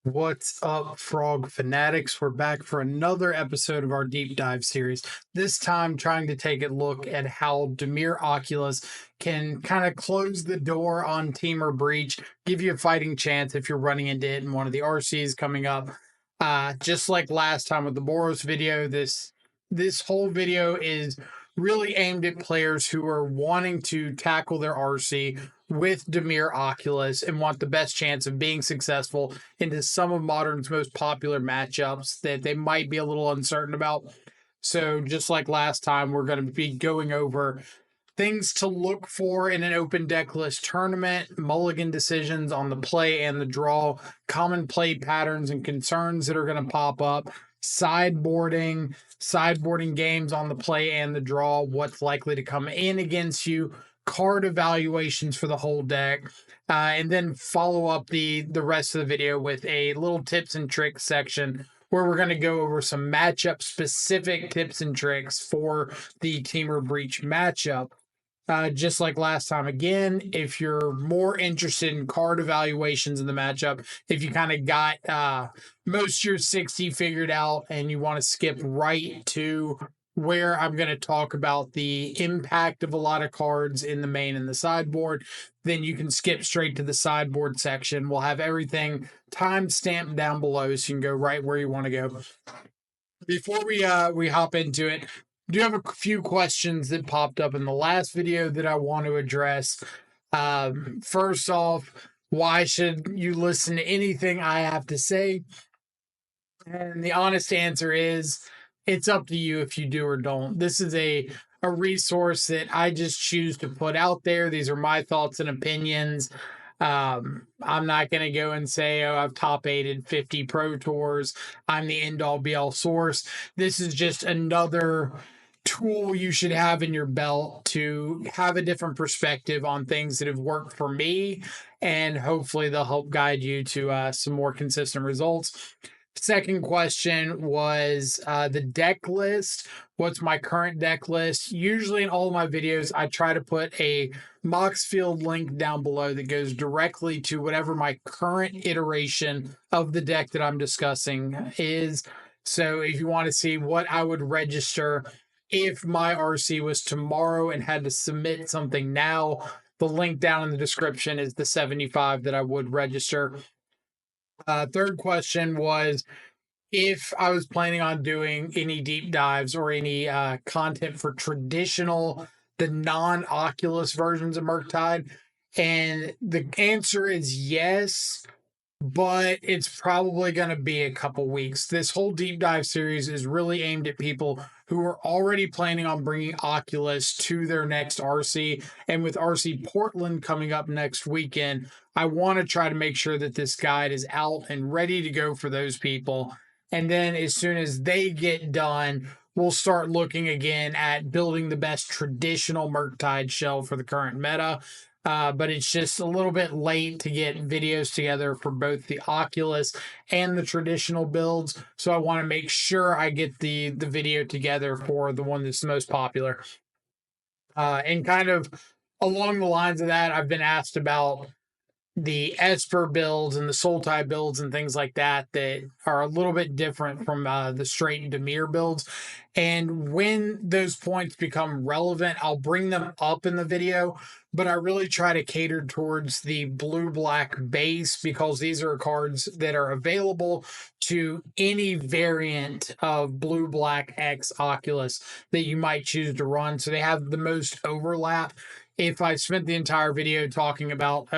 What's up, Frog Fanatics? We're back for another episode of our deep dive series. This time, trying to take a look at how Dimir Oculus can kind of close the door on Temur Breach, give you a fighting chance if you're running into it in one of the RCs coming up. Just like last time with the Boros video, this whole video is really aimed at players who are wanting to tackle their RC with Dimir Oculus and want the best chance of being successful into some of Modern's most popular matchups that they might be a little uncertain about. So, just like last time, we're going to be going over things to look for in an open deck list tournament, mulligan decisions on the play and the draw, common play patterns and concerns that are going to pop up, sideboarding games on the play and the draw, what's likely to come in against you, card evaluations for the whole deck, and then follow up the rest of the video with a little tips and tricks section where we're going to go over some matchup specific tips and tricks for the Temur Breach matchup. Just like last time, again, if you're more interested in card evaluations in the matchup, if you kind of got most of your 60 figured out and you want to skip right to where I'm going to talk about the impact of a lot of cards in the main and the sideboard, then you can skip straight to the sideboard section. We'll have everything time stamped down below so you can go right where you want to go. Before we hop into it, I do have a few questions that popped up in the last video that I want to address. First off, why should you listen to anything I have to say? And the honest answer is, it's up to you if you do or don't. This is a resource that I just choose to put out there. These are my thoughts and opinions. I'm not going to go and say, oh, I've top 8'd 50 Pro Tours. I'm the end all be all source. This is just another tool you should have in your belt to have a different perspective on things that have worked for me, and hopefully they'll help guide you to some more consistent results. Second question was the deck list. What's my current deck list? Usually in all of my videos, I try to put a Moxfield link down below that goes directly to whatever my current iteration of the deck that I'm discussing is. So if you want to see what I would register if my RC was tomorrow and had to submit something now, the link down in the description is the 75 that I would register. Third question was if I was planning on doing any deep dives or any content for the non-Oculus versions of Murktide. And the answer is yes, but it's probably going to be a couple weeks. This whole deep dive series is really aimed at people who are already planning on bringing Oculus to their next RC. And with RC Portland coming up next weekend, I want to try to make sure that this guide is out and ready to go for those people. And then as soon as they get done, we'll start looking again at building the best traditional Murktide shell for the current meta. But it's just a little bit late to get videos together for both the Oculus and the traditional builds. So I want to make sure I get the video together for the one that's the most popular. And kind of along the lines of that, I've been asked about the Esper builds and the Sultai builds and things like that are a little bit different from the straight Dimir builds. And when those points become relevant, I'll bring them up in the video, but I really try to cater towards the blue-black base because these are cards that are available to any variant of blue-black X Oculus that you might choose to run. So they have the most overlap. If I spent the entire video talking about,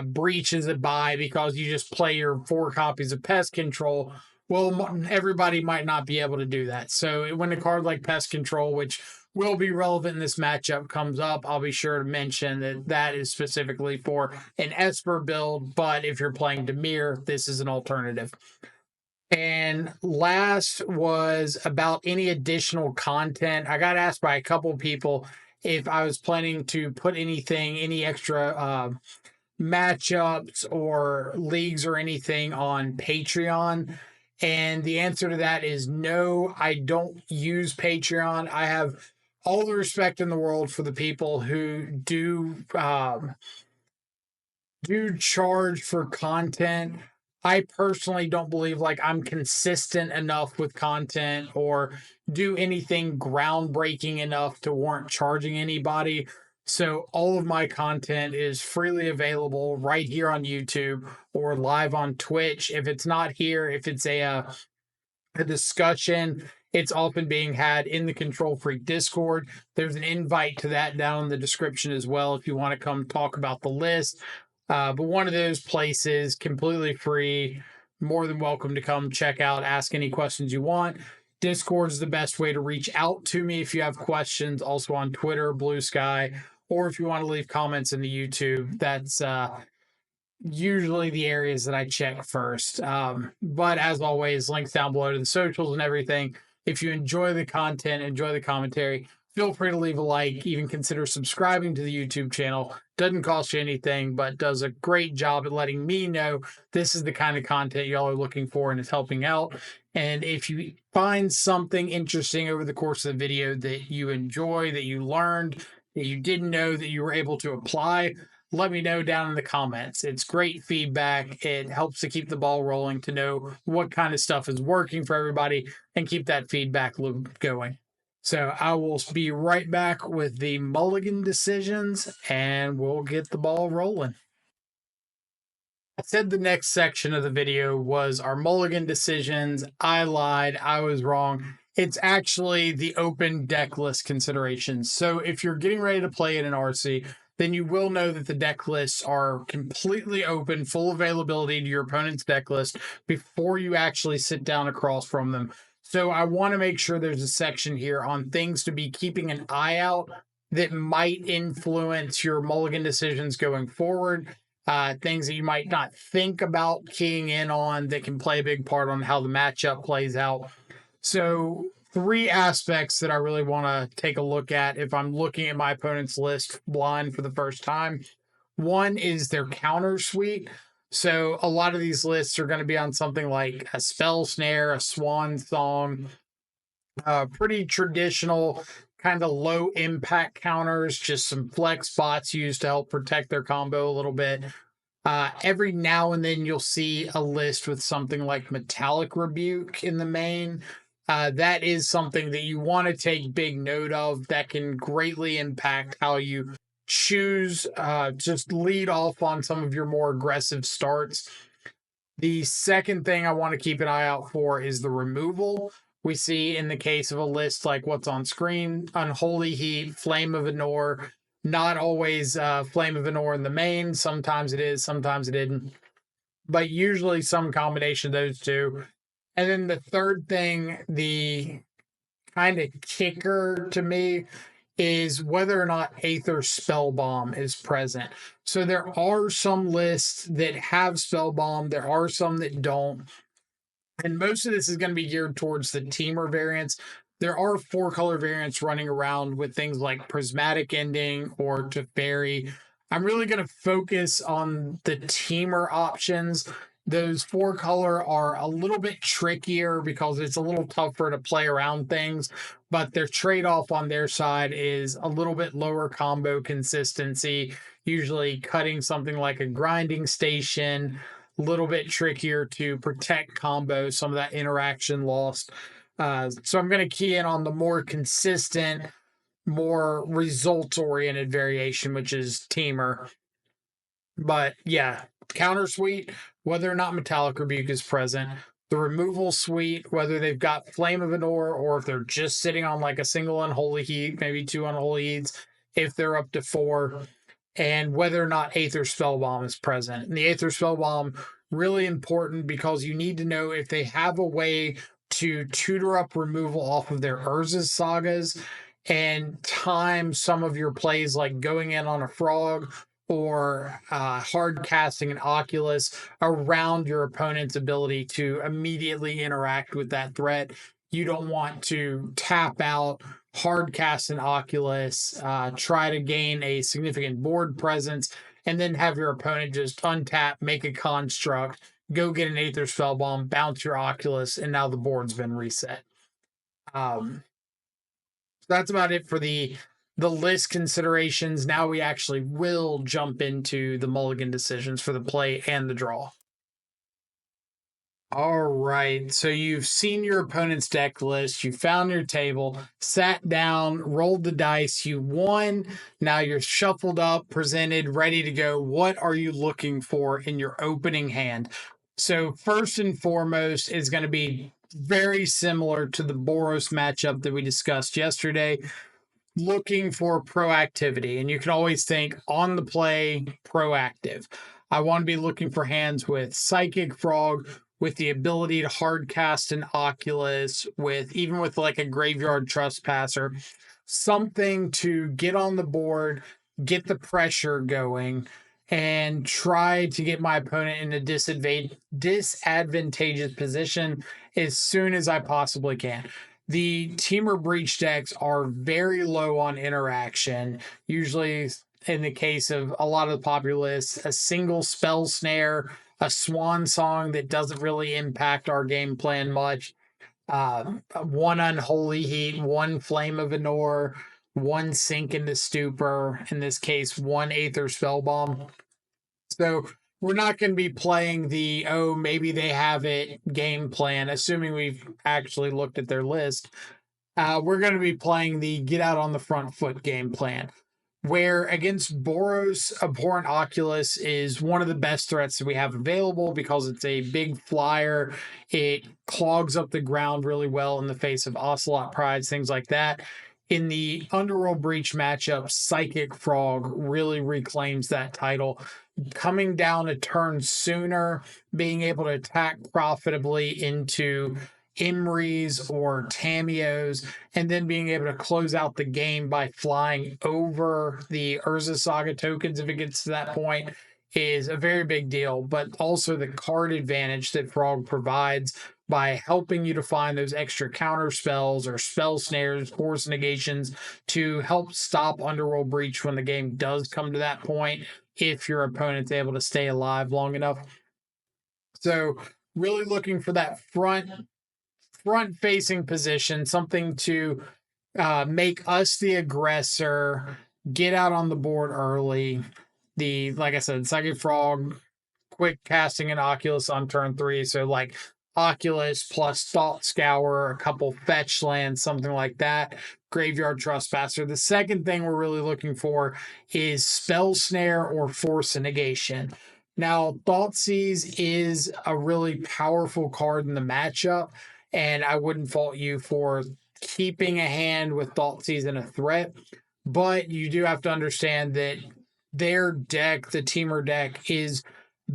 Breach is a buy because you just play your 4 copies of Pest Control, well, everybody might not be able to do that. So when a card like Pest Control, which will be relevant in this matchup, comes up, I'll be sure to mention that that is specifically for an Esper build, but if you're playing Dimir, this is an alternative. And last was about any additional content. I got asked by a couple of people if I was planning to put any extra matchups or leagues or anything on Patreon. And the answer to that is no, I don't use Patreon. I have all the respect in the world for the people who do charge for content. I personally don't believe like I'm consistent enough with content or do anything groundbreaking enough to warrant charging anybody. So all of my content is freely available right here on YouTube or live on Twitch. If it's not here, if it's a discussion. It's often being had in the Control Freak Discord. There's an invite to that down in the description as well if you want to come talk about the list. But one of those places, completely free, more than welcome to come check out, ask any questions you want. Discord is the best way to reach out to me if you have questions. Also on Twitter, Blue Sky, or if you want to leave comments in the YouTube. That's usually the areas that I check first. But as always, links down below to the socials and everything. If you enjoy the content, enjoy the commentary, feel free to leave a like, even consider subscribing to the YouTube channel. Doesn't cost you anything, but does a great job at letting me know this is the kind of content y'all are looking for and is helping out. And if you find something interesting over the course of the video that you enjoy, that you learned, that you didn't know that you were able to apply, let me know down in the comments. It's great feedback. It helps to keep the ball rolling to know what kind of stuff is working for everybody and keep that feedback loop going. So I will be right back with the Mulligan decisions and we'll get the ball rolling. I said the next section of the video was our Mulligan decisions. I lied. I was wrong. It's actually the open deck list considerations. So if you're getting ready to play in an RC, then you will know that the deck lists are completely open, full availability to your opponent's deck list before you actually sit down across from them. So I want to make sure there's a section here on things to be keeping an eye out that might influence your Mulligan decisions going forward. Things that you might not think about keying in on that can play a big part on how the matchup plays out. So, three aspects that I really want to take a look at if I'm looking at my opponent's list blind for the first time. One is their counter suite. So, a lot of these lists are going to be on something like a spell snare, a swan song, pretty traditional kind of low impact counters, just some flex spots used to help protect their combo a little bit. Every now and then you'll see a list with something like Metallic Rebuke in the main. That is something that you want to take big note of that can greatly impact how you choose, just lead off on some of your more aggressive starts. The second thing I want to keep an eye out for is the removal. We see in the case of a list like what's on screen, Unholy Heat, Flame of Anor, not always Flame of Anor in the main. Sometimes it is, sometimes it isn't. But usually some combination of those two. And then the third thing, the kind of kicker to me, is whether or not Aether Spellbomb is present. So there are some lists that have Spellbomb, there are some that don't. And most of this is going to be geared towards the Temur variants. There are 4-color variants running around with things like Prismatic Ending or Teferi. I'm really going to focus on the Temur options. Those 4-color are a little bit trickier because it's a little tougher to play around things, but their trade-off on their side is a little bit lower combo consistency, usually cutting something like a grinding station, a little bit trickier to protect combo, some of that interaction lost. So I'm going to key in on the more consistent, more results-oriented variation, which is Temur. But yeah, counter suite, whether or not Metallic Rebuke is present. The removal suite, whether they've got Flame of Anor or if they're just sitting on like a single Unholy Heat, maybe 2 Unholy Heats, if they're up to 4. And whether or not Aether Spellbomb is present. And the Aether Spellbomb, really important because you need to know if they have a way to tutor up removal off of their Urza's sagas and time some of your plays like going in on a frog or hard casting an Oculus around your opponent's ability to immediately interact with that threat. You don't want to tap out, hard cast an Oculus, try to gain a significant board presence, and then have your opponent just untap, make a construct, go get an Aether Spellbomb, bounce your Oculus, and now the board's been reset. So that's about it for the list considerations. Now we actually will jump into the Mulligan decisions for the play and the draw. All right. So you've seen your opponent's deck list, you found your table, sat down, rolled the dice, you won. Now you're shuffled up, presented, ready to go. What are you looking for in your opening hand? So, first and foremost, is going to be very similar to the Boros matchup that we discussed yesterday, looking for proactivity. And you can always think on the play, proactive. I want to be looking for hands with Psychic Frog, with the ability to hard cast an Oculus, with even with like a Graveyard Trespasser, something to get on the board, get the pressure going, and try to get my opponent in a disadvantageous position as soon as I possibly can. The Temur Breach decks are very low on interaction. Usually, in the case of a lot of the populists, a single spell snare, a swan song that doesn't really impact our game plan much. One Unholy Heat, one Flame of Anor, one Sink into Stupor, in this case, one Aether Spellbomb. So we're not going to be playing the, oh, maybe they have it game plan, assuming we've actually looked at their list. We're going to be playing the get out on the front foot game plan, where against Boros, Abhorrent Oculus is one of the best threats that we have available because it's a big flyer. It clogs up the ground really well in the face of Ocelot Prides, things like that. In the Underworld Breach matchup, Psychic Frog really reclaims that title. Coming down a turn sooner, being able to attack profitably into Imries or Tamios, and then being able to close out the game by flying over the Urza Saga tokens if it gets to that point is a very big deal. But also the card advantage that Frog provides by helping you to find those extra counter spells or spell snares, force negations to help stop Underworld Breach when the game does come to that point, if your opponent's able to stay alive long enough. So really looking for that front facing position, something to make us the aggressor, get out on the board early. Like I said, Psychic Frog, quick casting an Oculus on turn 3. So like Oculus plus Thought Scour, a couple fetch lands, something like that. Graveyard Trespasser. The second thing we're really looking for is Spell Snare or Force Negation. Now, Thoughtseize is a really powerful card in the matchup, and I wouldn't fault you for keeping a hand with Thoughtseize and a threat, but you do have to understand that their deck, the Temur deck, is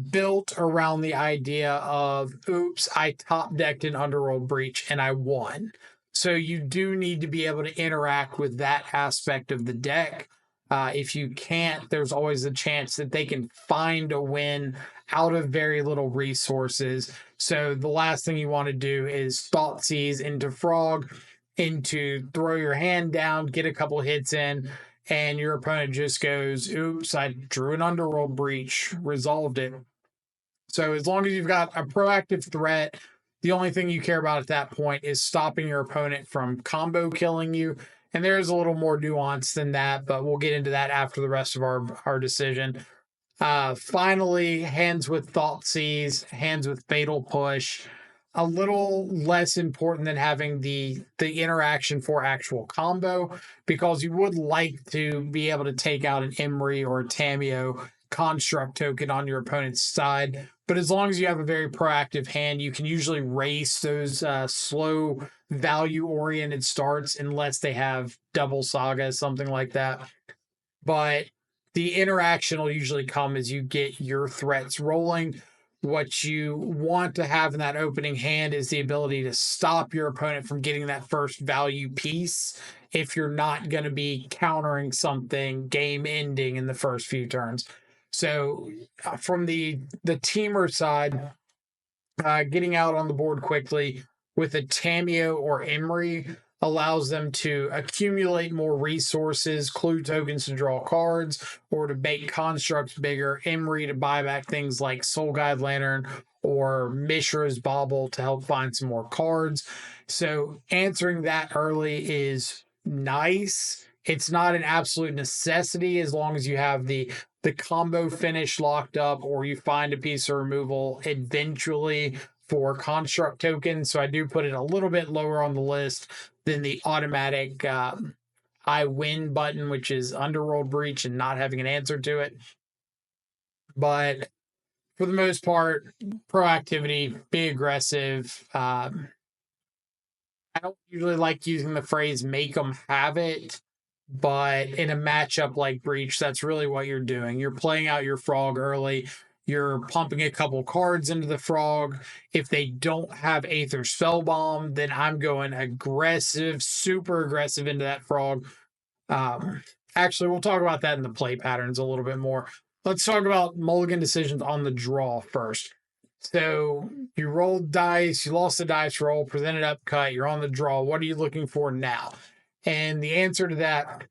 built around the idea of, oops, I top decked an Underworld Breach and I won. So you do need to be able to interact with that aspect of the deck. If you can't, there's always a chance that they can find a win out of very little resources. So the last thing you want to do is Thoughtseize into Frog, into throw your hand down, get a couple hits in, and your opponent just goes, oops, I drew an Underworld Breach, resolved it. So as long as you've got a proactive threat, the only thing you care about at that point is stopping your opponent from combo killing you. And there's a little more nuance than that, but we'll get into that after the rest of our decision. Finally, hands with Thoughtseize, hands with Fatal Push. A little less important than having the interaction for actual combo, because you would like to be able to take out an Imri or a Tamio construct token on your opponent's side. But as long as you have a very proactive hand, you can usually race those slow value-oriented starts unless they have double saga, something like that. But the interaction will usually come as you get your threats rolling. What you want to have in that opening hand is the ability to stop your opponent from getting that first value piece if you're not going to be countering something game ending in the first few turns. So from the Temur side, getting out on the board quickly with a Tamio or Imri allows them to accumulate more resources, clue tokens to draw cards, or to make constructs bigger. Imri to buy back things like Soul Guide Lantern or Mishra's Bauble to help find some more cards. So answering that early is nice. It's not an absolute necessity as long as you have the combo finish locked up, or you find a piece of removal eventually for construct tokens, so I do put it a little bit lower on the list than the automatic I win button, which is Underworld Breach and not having an answer to it. But for the most part, proactivity, be aggressive. I don't usually like using the phrase make them have it, but in a matchup like Breach, that's really what you're doing. You're playing out your frog early. You're pumping a couple cards into the frog. If they don't have Aether Spellbomb, then I'm going aggressive, super aggressive into that frog. Actually, we'll talk about that in the play patterns a little bit more. Let's talk about mulligan decisions on the draw first. So you rolled dice, you lost the dice roll, presented up cut, you're on the draw. What are you looking for now? And the answer to that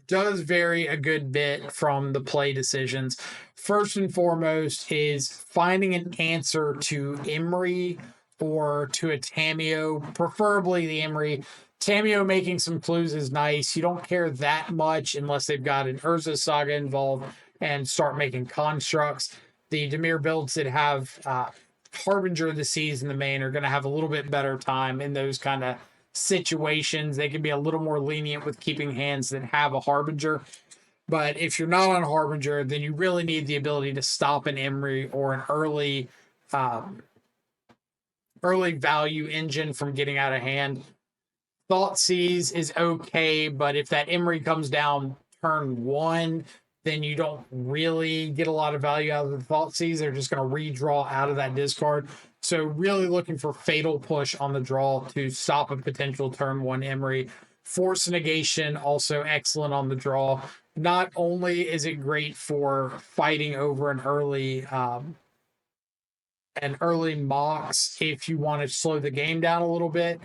does vary a good bit from the play decisions. First and foremost is finding an answer to Imri or to a Tamiyo, preferably the Imri. Tamiyo making some clues is nice. You don't care that much unless they've got an Urza Saga involved and start making constructs. The Dimir builds that have Harbinger of the Seas in the main are going to have a little bit better time in those kind of situations. They can be a little more lenient with keeping hands that have a Harbinger. But if you're not on Harbinger, then you really need the ability to stop an Imri or an early value engine from getting out of hand. Thoughtseize is okay, but if that Imri comes down turn 1, then you don't really get a lot of value out of the Thoughtseize. They're just going to redraw out of that discard. So really looking for Fatal Push on the draw to stop a potential turn 1 Imri. Force Negation, also excellent on the draw. Not only is it great for fighting over an early Mox if you want to slow the game down a little bit,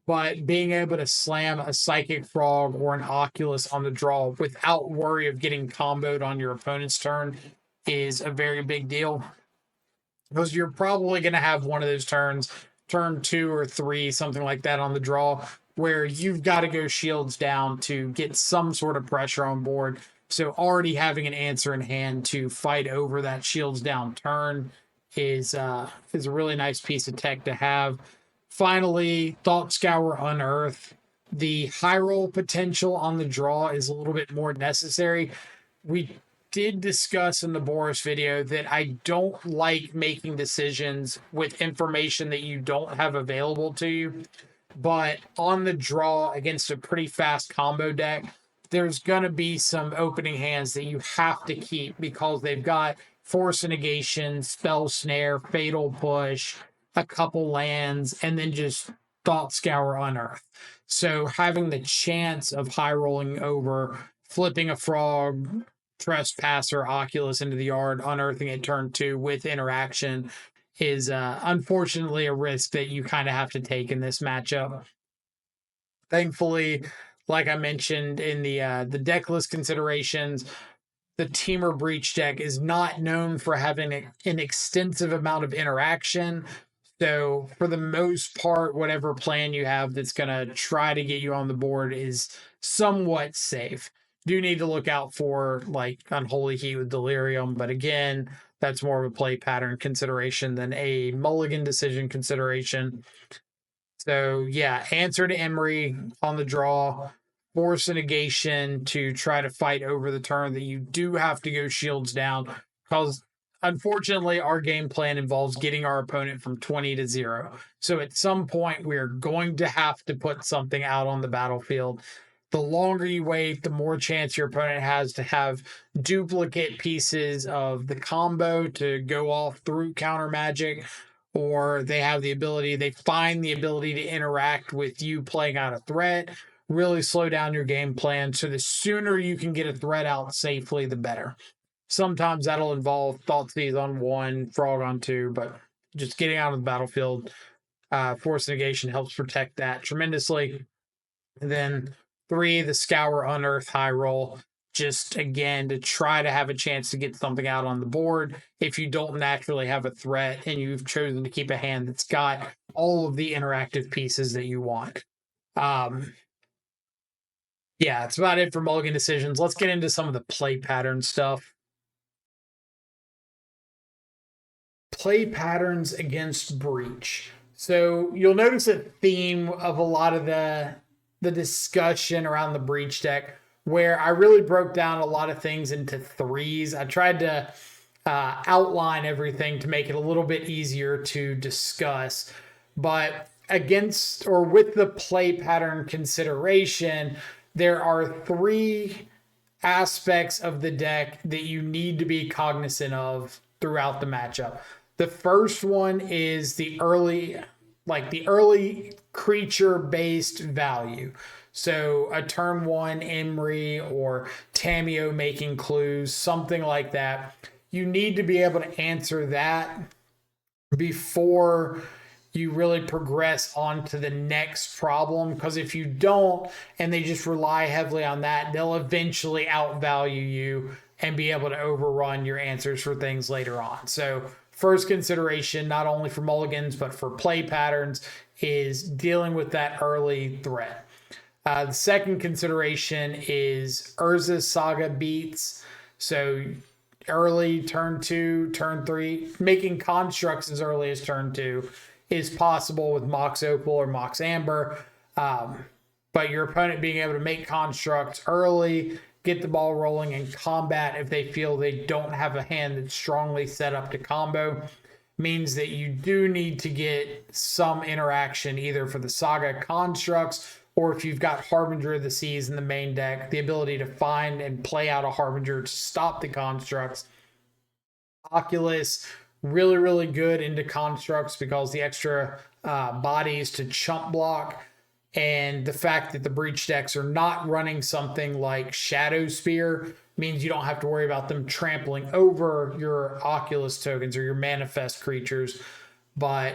but being able to slam a Psychic Frog or an Oculus on the draw without worry of getting comboed on your opponent's turn is a very big deal. Because you're probably going to have one of those turns, turn 2 or 3, something like that on the draw, where you've got to go shields down to get some sort of pressure on board. So already having an answer in hand to fight over that shields down turn is a really nice piece of tech to have. Finally, Thought Scour Unearth. The high roll potential on the draw is a little bit more necessary. We did discuss in the Boris video that I don't like making decisions with information that you don't have available to you. But on the draw against a pretty fast combo deck, there's going to be some opening hands that you have to keep because they've got Force Negation, Spell Snare, Fatal Push, a couple lands, and then just Thought Scour Unearth. So having the chance of high rolling over, flipping a frog, Trespasser, Oculus into the yard, unearthing it turn 2 with interaction is unfortunately a risk that you kind of have to take in this matchup. Thankfully, like I mentioned in the decklist considerations, the Temur Breach deck is not known for having an extensive amount of interaction. So for the most part, whatever plan you have that's going to try to get you on the board is somewhat safe. Do need to look out for like Unholy Heat with Delirium, but again, that's more of a play pattern consideration than a mulligan decision consideration. So yeah, answer to Emery on the draw, force a negation to try to fight over the turn that you do have to go shields down because unfortunately, our game plan involves getting our opponent from 20 to 0. So at some point, we're going to have to put something out on the battlefield. The longer you wait, the more chance your opponent has to have duplicate pieces of the combo to go off through counter magic, or they find the ability to interact with you playing out a threat, really slow down your game plan. So the sooner you can get a threat out safely, the better. Sometimes that'll involve Thoughtseize on 1, Frog on 2, but just getting out of the battlefield, Force Negation helps protect that tremendously. And then 3, the Scour Unearth high roll, just again to try to have a chance to get something out on the board if you don't naturally have a threat and you've chosen to keep a hand that's got all of the interactive pieces that you want. Yeah, that's about it for mulligan decisions. Let's get into some of the play pattern stuff. play patterns against breach. So you'll notice a theme of a lot of the discussion around the breach deck, where I really broke down a lot of things into threes. I tried to outline everything to make it a little bit easier to discuss. But against or with the play pattern consideration, there are three aspects of the deck that you need to be cognizant of throughout the matchup. The first one is the early creature based value. So a turn one Emery or Tamio making clues, something like that. You need to be able to answer that before you really progress on to the next problem. Because if you don't, and they just rely heavily on that, they'll eventually outvalue you and be able to overrun your answers for things later on. So first consideration, not only for mulligans, but for play patterns, is dealing with that early threat. The second consideration is Urza's Saga beats. So early turn 2, turn 3, making constructs as early as turn 2 is possible with Mox Opal or Mox Amber. But your opponent being able to make constructs early, get the ball rolling in combat if they feel they don't have a hand that's strongly set up to combo, means that you do need to get some interaction either for the Saga constructs, or if you've got Harbinger of the Seas in the main deck, the ability to find and play out a Harbinger to stop the constructs. Oculus, really, really good into constructs because the extra bodies to chump block, and the fact that the breach decks are not running something like Shadow Spear means you don't have to worry about them trampling over your Oculus tokens or your manifest creatures. But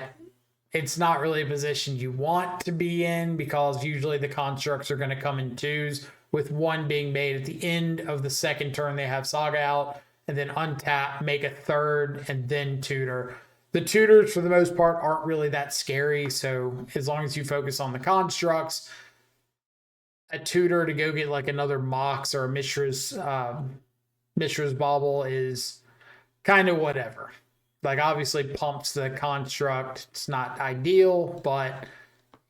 it's not really a position you want to be in, because usually the constructs are going to come in twos, with one being made at the end of the second turn they have Saga out, and then untap, make a third, and then tutor. The tutors, for the most part, aren't really that scary, so as long as you focus on the constructs, a tutor to go get like another Mox or a Mishra's Bauble is kind of whatever. Like, obviously pumps the construct. It's not ideal, but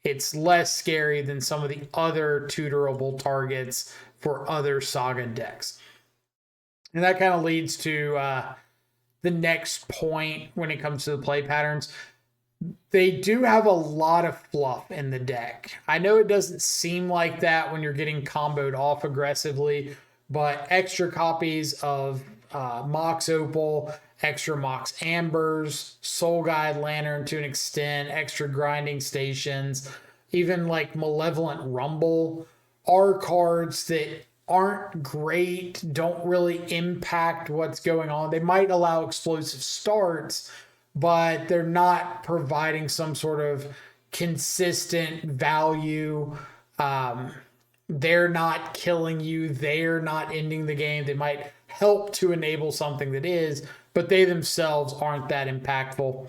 it's less scary than some of the other tutorable targets for other Saga decks. And that kind of leads to the next point when it comes to the play patterns. They do have a lot of fluff in the deck. I know it doesn't seem like that when you're getting comboed off aggressively, but extra copies of Mox Opal, extra Mox Ambers, Soul Guide Lantern to an extent, extra grinding stations, even like Malevolent Rumble are cards that aren't great, don't really impact what's going on. They might allow explosive starts, but they're not providing some sort of consistent value. They're not killing you. They're not ending the game. They might help to enable something that is, but they themselves aren't that impactful.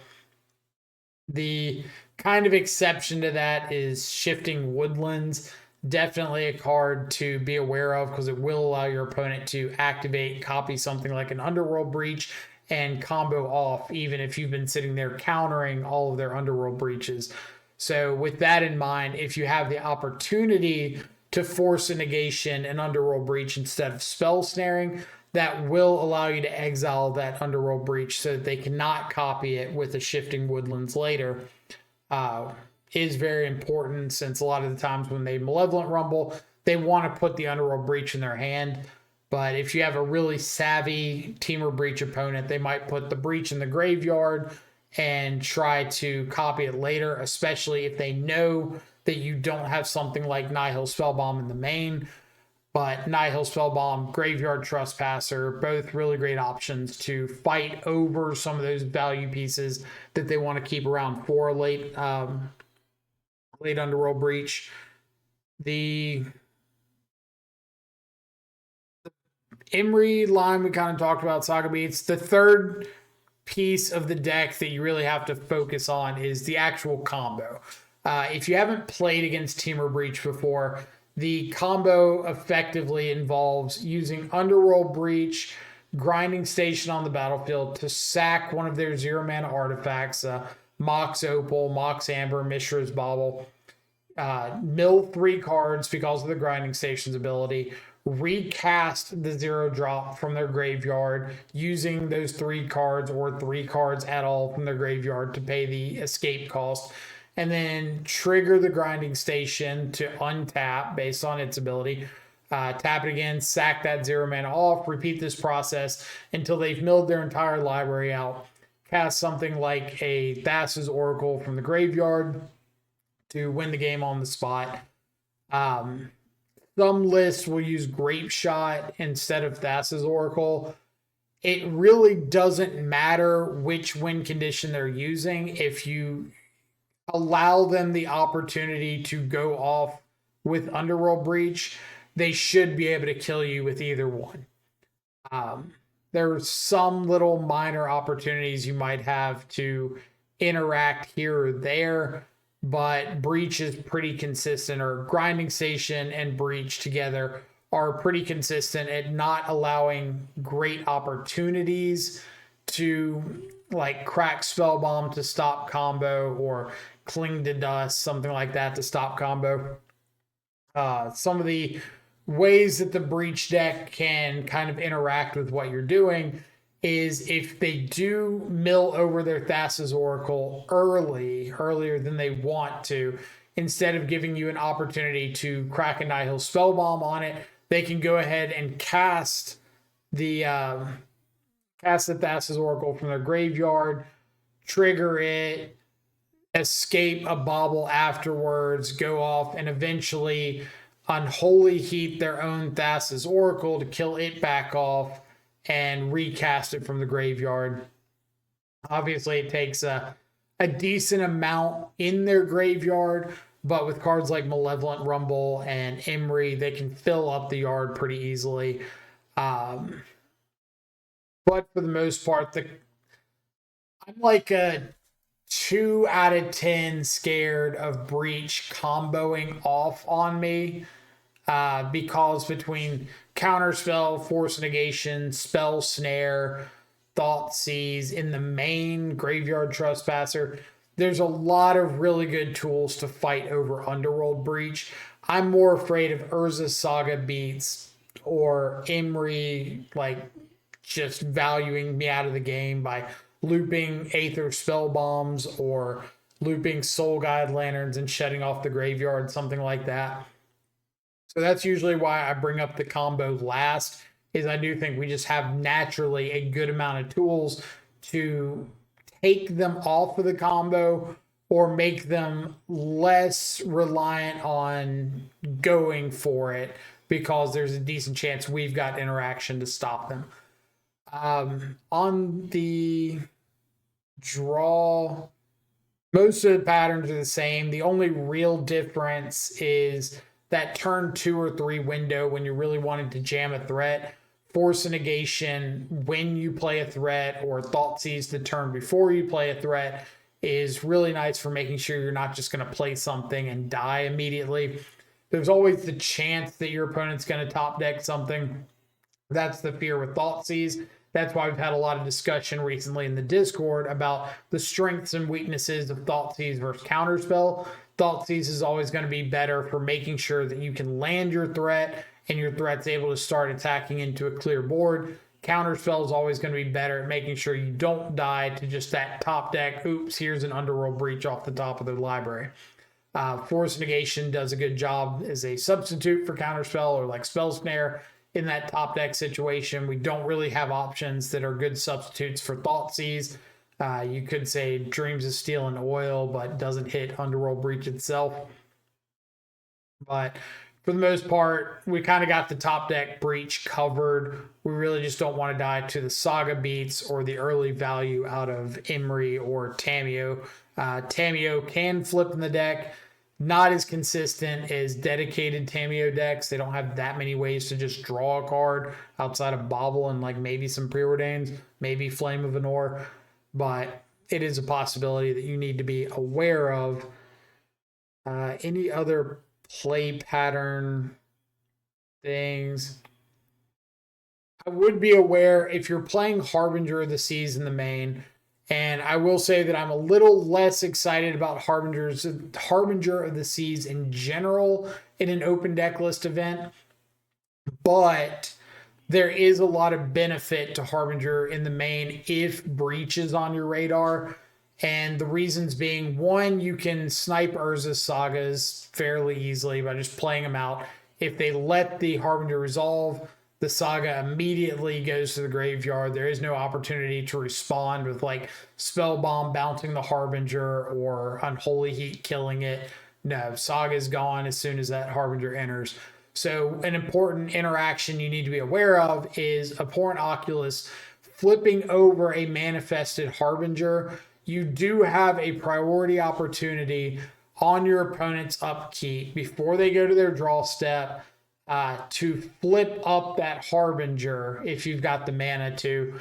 The kind of exception to that is Shifting Woodlands. Definitely a card to be aware of, because it will allow your opponent to activate, copy something like an Underworld Breach, and combo off, even if you've been sitting there countering all of their Underworld Breaches. So with that in mind, if you have the opportunity to force a negation and Underworld Breach instead of spell snaring, that will allow you to exile that Underworld Breach so that they cannot copy it with a Shifting Woodlands later. Is very important, since a lot of the times when they Malevolent Rumble, they want to put the Underworld Breach in their hand. But if you have a really savvy Temur Breach opponent, they might put the Breach in the graveyard and try to copy it later, especially if they know that you don't have something like Nihil Spellbomb in the main. But Nihil Spellbomb, Graveyard Trespasser, both really great options to fight over some of those value pieces that they want to keep around for late Underworld Breach. The Emery line we kind of talked about, Saga Beats. The third piece of the deck that you really have to focus on is the actual combo. If you haven't played against Temur Breach before, the combo effectively involves using Underworld Breach grinding station on the battlefield to sack one of their 0-mana artifacts, Mox Opal, Mox Amber, Mishra's Bauble, mill 3 cards because of the grinding station's ability, recast the 0-drop from their graveyard using those 3 cards or 3 cards at all from their graveyard to pay the escape cost, and then trigger the grinding station to untap based on its ability. Tap it again, sack that 0-mana off, repeat this process until they've milled their entire library out. Cast something like a Thassa's Oracle from the graveyard to win the game on the spot. Some lists will use Grape Shot instead of Thassa's Oracle. It really doesn't matter which win condition they're using. If you allow them the opportunity to go off with Underworld Breach, they should be able to kill you with either one. There's some little minor opportunities you might have to interact here or there, but Breach is pretty consistent, or Grinding Station and Breach together are pretty consistent at not allowing great opportunities to like crack Spellbomb to stop combo, or Cling to Dust, something like that to stop combo. Some of the ways that the Breach deck can kind of interact with what you're doing is if they do mill over their Thassa's Oracle earlier than they want to, instead of giving you an opportunity to crack a Nihil Spellbomb on it, they can go ahead and cast the Thassa's Oracle from their graveyard, trigger it, escape a bauble afterwards, go off, and eventually Unholy Heat their own Thassa's Oracle to kill it back off and recast it from the graveyard. Obviously, it takes a decent amount in their graveyard, but with cards like Malevolent Rumble and Imri, they can fill up the yard pretty easily. But for the most part, I'm like a 2 out of 10 scared of Breach comboing off on me, because between Counterspell, Force Negation, Spell Snare, Thoughtseize, in the main Graveyard Trespasser, there's a lot of really good tools to fight over Underworld Breach. I'm more afraid of Urza's Saga Beats or Imri like just valuing me out of the game by looping Aether Spell Bombs or looping Soul Guide Lanterns and shutting off the graveyard, something like that. So that's usually why I bring up the combo last, is I do think we just have naturally a good amount of tools to take them off of the combo or make them less reliant on going for it, because there's a decent chance we've got interaction to stop them. On the draw, most of the patterns are the same. The only real difference is that turn 2 or 3 window when you're really wanting to jam a threat. Force a Negation when you play a threat, or Thoughtseize the turn before you play a threat, is really nice for making sure you're not just going to play something and die immediately. There's always the chance that your opponent's going to top deck something. That's the fear with Thoughtseize. That's why we've had a lot of discussion recently in the Discord about the strengths and weaknesses of Thoughtseize versus Counterspell. Thoughtseize is always going to be better for making sure that you can land your threat and your threat's able to start attacking into a clear board. Counterspell is always going to be better at making sure you don't die to just that top deck, oops, here's an Underworld Breach off the top of their library. Force Negation does a good job as a substitute for Counterspell, or like Spell Snare. In that top deck situation, we don't really have options that are good substitutes for Thoughtseize. You could say Dreams of Steel and Oil, but doesn't hit Underworld Breach itself. But for the most part, we kind of got the top deck Breach covered. We really just don't want to die to the Saga Beats or the early value out of Imri or Tamiyo. Tamiyo can flip in the deck. Not as consistent as dedicated Tamiyo decks. They don't have that many ways to just draw a card outside of Bauble and like maybe some Preordains, maybe Flame of Anor. But it is a possibility that you need to be aware of. Any other play pattern things? I would be aware if you're playing Harbinger of the Seas in the main, and I will say that I'm a little less excited about Harbinger of the Seas in general in an open deck list event, but there is a lot of benefit to Harbinger in the main if Breach is on your radar. And the reasons being, one, you can snipe Urza's sagas fairly easily by just playing them out. If they let the Harbinger resolve, the saga immediately goes to the graveyard. There is no opportunity to respond with like Spell Bomb bouncing the Harbinger or Unholy Heat killing it. No, saga is gone as soon as that Harbinger enters. So an important interaction you need to be aware of is opponent Oculus flipping over a manifested Harbinger. You do have a priority opportunity on your opponent's upkeep before they go to their draw step to flip up that Harbinger if you've got the mana to.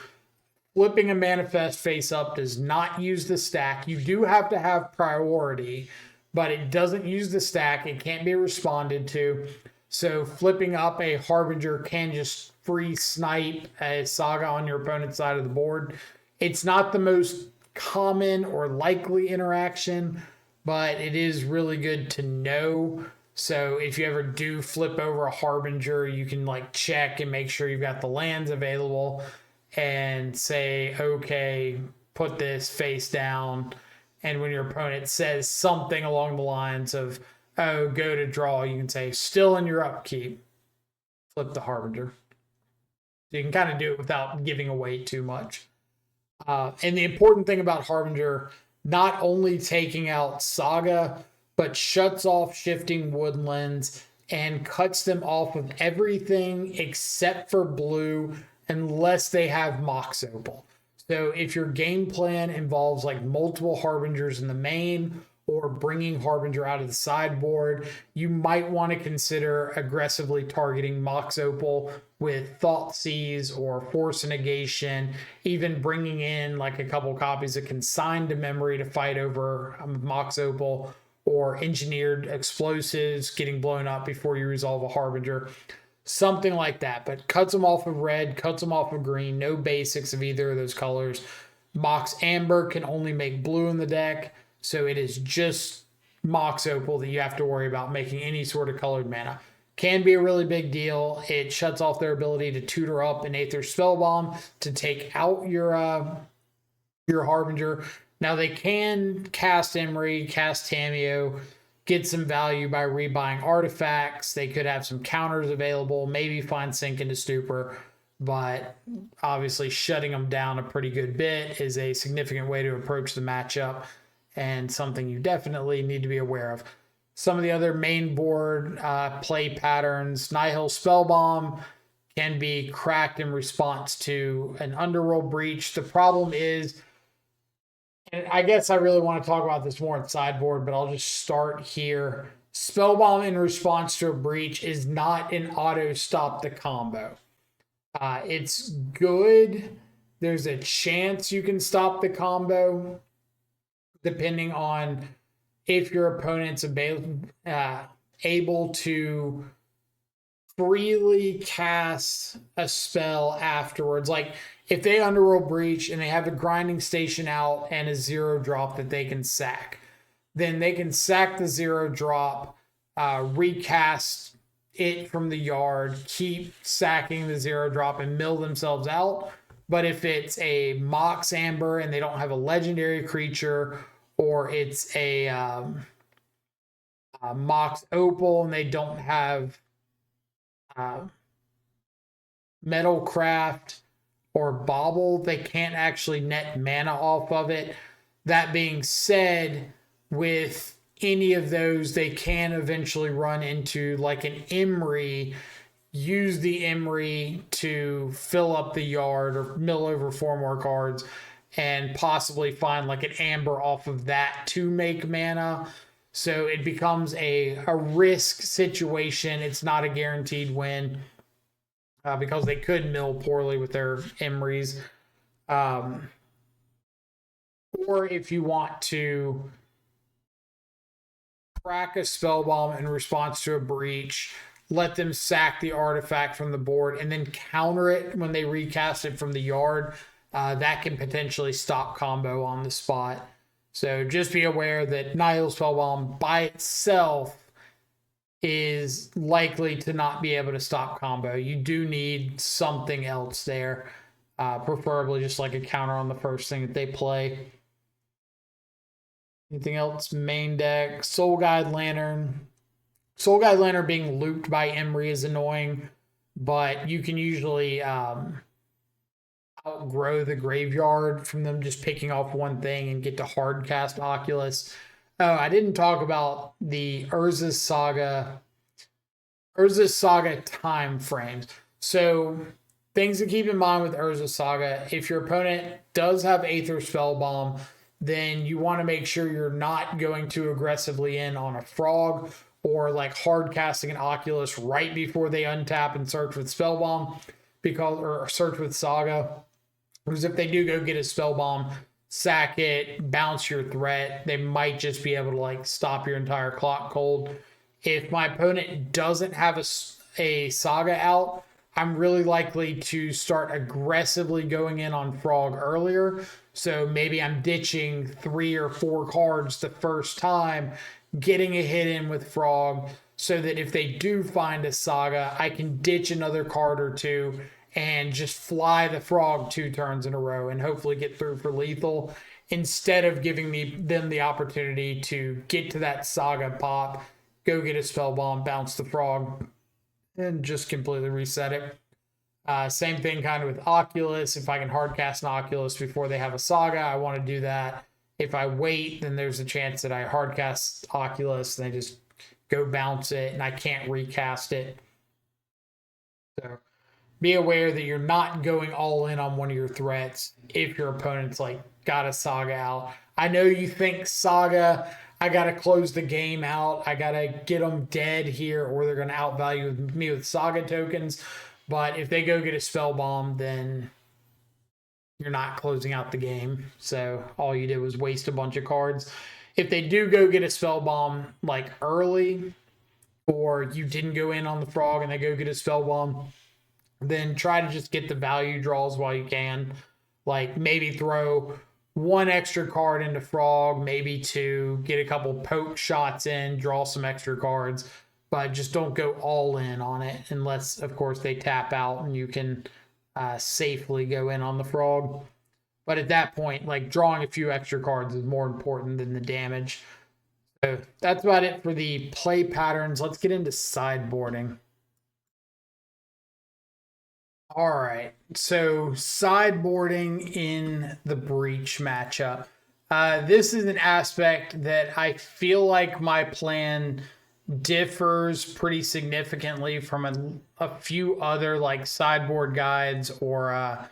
Flipping a manifest face up does not use the stack. You do have to have priority, but it doesn't use the stack. It can't be responded to. So flipping up a Harbinger can just free snipe a saga on your opponent's side of the board. It's not the most common or likely interaction, but it is really good to know. So if you ever do flip over a Harbinger, you can like check and make sure you've got the lands available and say, okay, put this face down. And when your opponent says something along the lines of, oh, go to draw, you can say, still in your upkeep, flip the Harbinger. So you can kind of do it without giving away too much. And the important thing about Harbinger, not only taking out Saga, but shuts off Shifting Woodlands and cuts them off of everything except for blue unless they have Mox Opal. So if your game plan involves like multiple Harbingers in the main or bringing Harbinger out of the sideboard, you might want to consider aggressively targeting Mox Opal with Thoughtseize or Force of Negation, even bringing in like a couple copies of Consigned to Memory to fight over Mox Opal, or Engineered Explosives getting blown up before you resolve a Harbinger. Something like that, but cuts them off of red, cuts them off of green, no basics of either of those colors. Mox Amber can only make blue in the deck, so it is just Mox Opal that you have to worry about making any sort of colored mana. Can be a really big deal. It shuts off their ability to tutor up an Aether Spellbomb to take out your Harbinger. Now they can cast Emery, cast Tameo, get some value by rebuying artifacts. They could have some counters available, maybe find Sink into Stupor, but obviously shutting them down a pretty good bit is a significant way to approach the matchup and something you definitely need to be aware of. Some of the other main board play patterns, Nihil Spellbomb can be cracked in response to an Underworld Breach. The problem is, and I guess I really want to talk about this more in sideboard, but I'll just start here. Spellbomb in response to a breach is not an auto stop the combo. It's good. There's a chance you can stop the combo depending on if your opponent's able to freely cast a spell afterwards. Like if they Underworld Breach and they have a Grinding Station out and a 0-drop that they can sack, then they can sack the 0-drop, recast it from the yard, keep sacking the 0-drop and mill themselves out. But if it's a Mox Amber and they don't have a legendary creature, or it's a Mox Opal and they don't have Metalcraft or Bauble, they can't actually net mana off of it. That being said, with any of those, they can eventually run into like an Emery, use the Emery to fill up the yard or mill over 4 more cards and possibly find like an Amber off of that to make mana. So it becomes a risk situation. It's not a guaranteed win because they could mill poorly with their Emerys. Or if you want to crack a Spellbomb in response to a breach, let them sack the artifact from the board, and then counter it when they recast it from the yard. That can potentially stop combo on the spot. So just be aware that Nihil Spellbomb by itself is likely to not be able to stop combo. You do need something else there, preferably just like a counter on the first thing that they play. Anything else? Main deck, Soul Guide Lantern. Soul Guide Lantern being looped by Emery is annoying, but you can usually outgrow the graveyard from them just picking off one thing and get to hard cast Oculus. Oh, I didn't talk about the Urza's Saga time frames. So things to keep in mind with Urza's Saga: if your opponent does have Aether Spellbomb, then you want to make sure you're not going too aggressively in on a frog or like hard casting an Oculus right before they untap and search with Spellbomb, or search with Saga. Because if they do go get a Spellbomb, sack it, bounce your threat, they might just be able to like stop your entire clock cold. If my opponent doesn't have a Saga out, I'm really likely to start aggressively going in on Frog earlier. So maybe I'm ditching 3 or 4 cards the first time, getting a hit in with Frog, so that if they do find a Saga, I can ditch another card or two and just fly the Frog 2 turns in a row and hopefully get through for lethal, instead of giving them the opportunity to get to that Saga pop, go get a Spellbomb, bounce the Frog, and just completely reset it. Same thing kind of with Oculus. If I can hard cast an Oculus before they have a Saga, I want to do that. If I wait, then there's a chance that I hard cast Oculus and they just go bounce it and I can't recast it. So be aware that you're not going all in on one of your threats if your opponent's like got a Saga out. I know you think Saga, I got to close the game out, I got to get them dead here, or they're going to outvalue me with Saga tokens. But if they go get a Spellbomb, then you're not closing out the game. So all you did was waste a bunch of cards. If they do go get a Spellbomb like early, or you didn't go in on the Frog and they go get a Spellbomb, then try to just get the value draws while you can. Like maybe throw 1 extra card into Frog, maybe 2, get a couple poke shots in, draw some extra cards, but just don't go all in on it unless, of course, they tap out and you can safely go in on the Frog. But at that point, like drawing a few extra cards is more important than the damage. So that's about it for the play patterns. Let's get into sideboarding. All right, so sideboarding in the Breach matchup. This is an aspect that I feel like my plan differs pretty significantly from a few other like sideboard guides or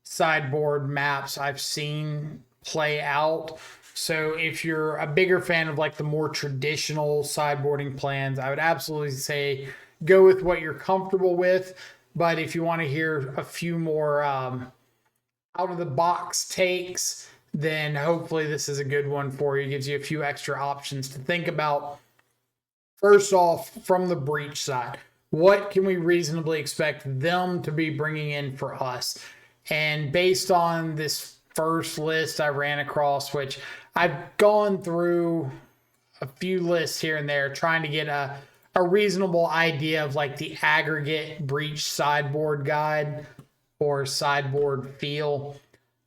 sideboard maps I've seen play out. So if you're a bigger fan of like the more traditional sideboarding plans, I would absolutely say go with what you're comfortable with. But if you want to hear a few more out of the box takes, then hopefully this is a good one for you. It gives you a few extra options to think about. First off, from the Breach side, what can we reasonably expect them to be bringing in for us? And based on this first list I ran across, which I've gone through a few lists here and there, trying to get a reasonable idea of like the aggregate Breach sideboard guide or sideboard feel.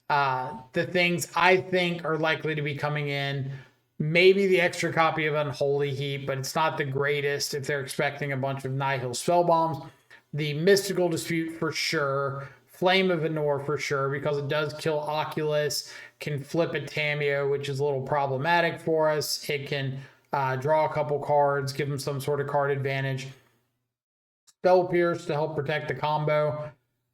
The things I think are likely to be coming in, maybe the extra copy of Unholy Heap, but it's not the greatest if they're expecting a bunch of Nihil Spellbombs. The Mystical Dispute for sure. Flame of Venor for sure, because it does kill Oculus, can flip a Tamiyo, which is a little problematic for us. It can draw a couple cards, give them some sort of card advantage. Spell Pierce to help protect the combo.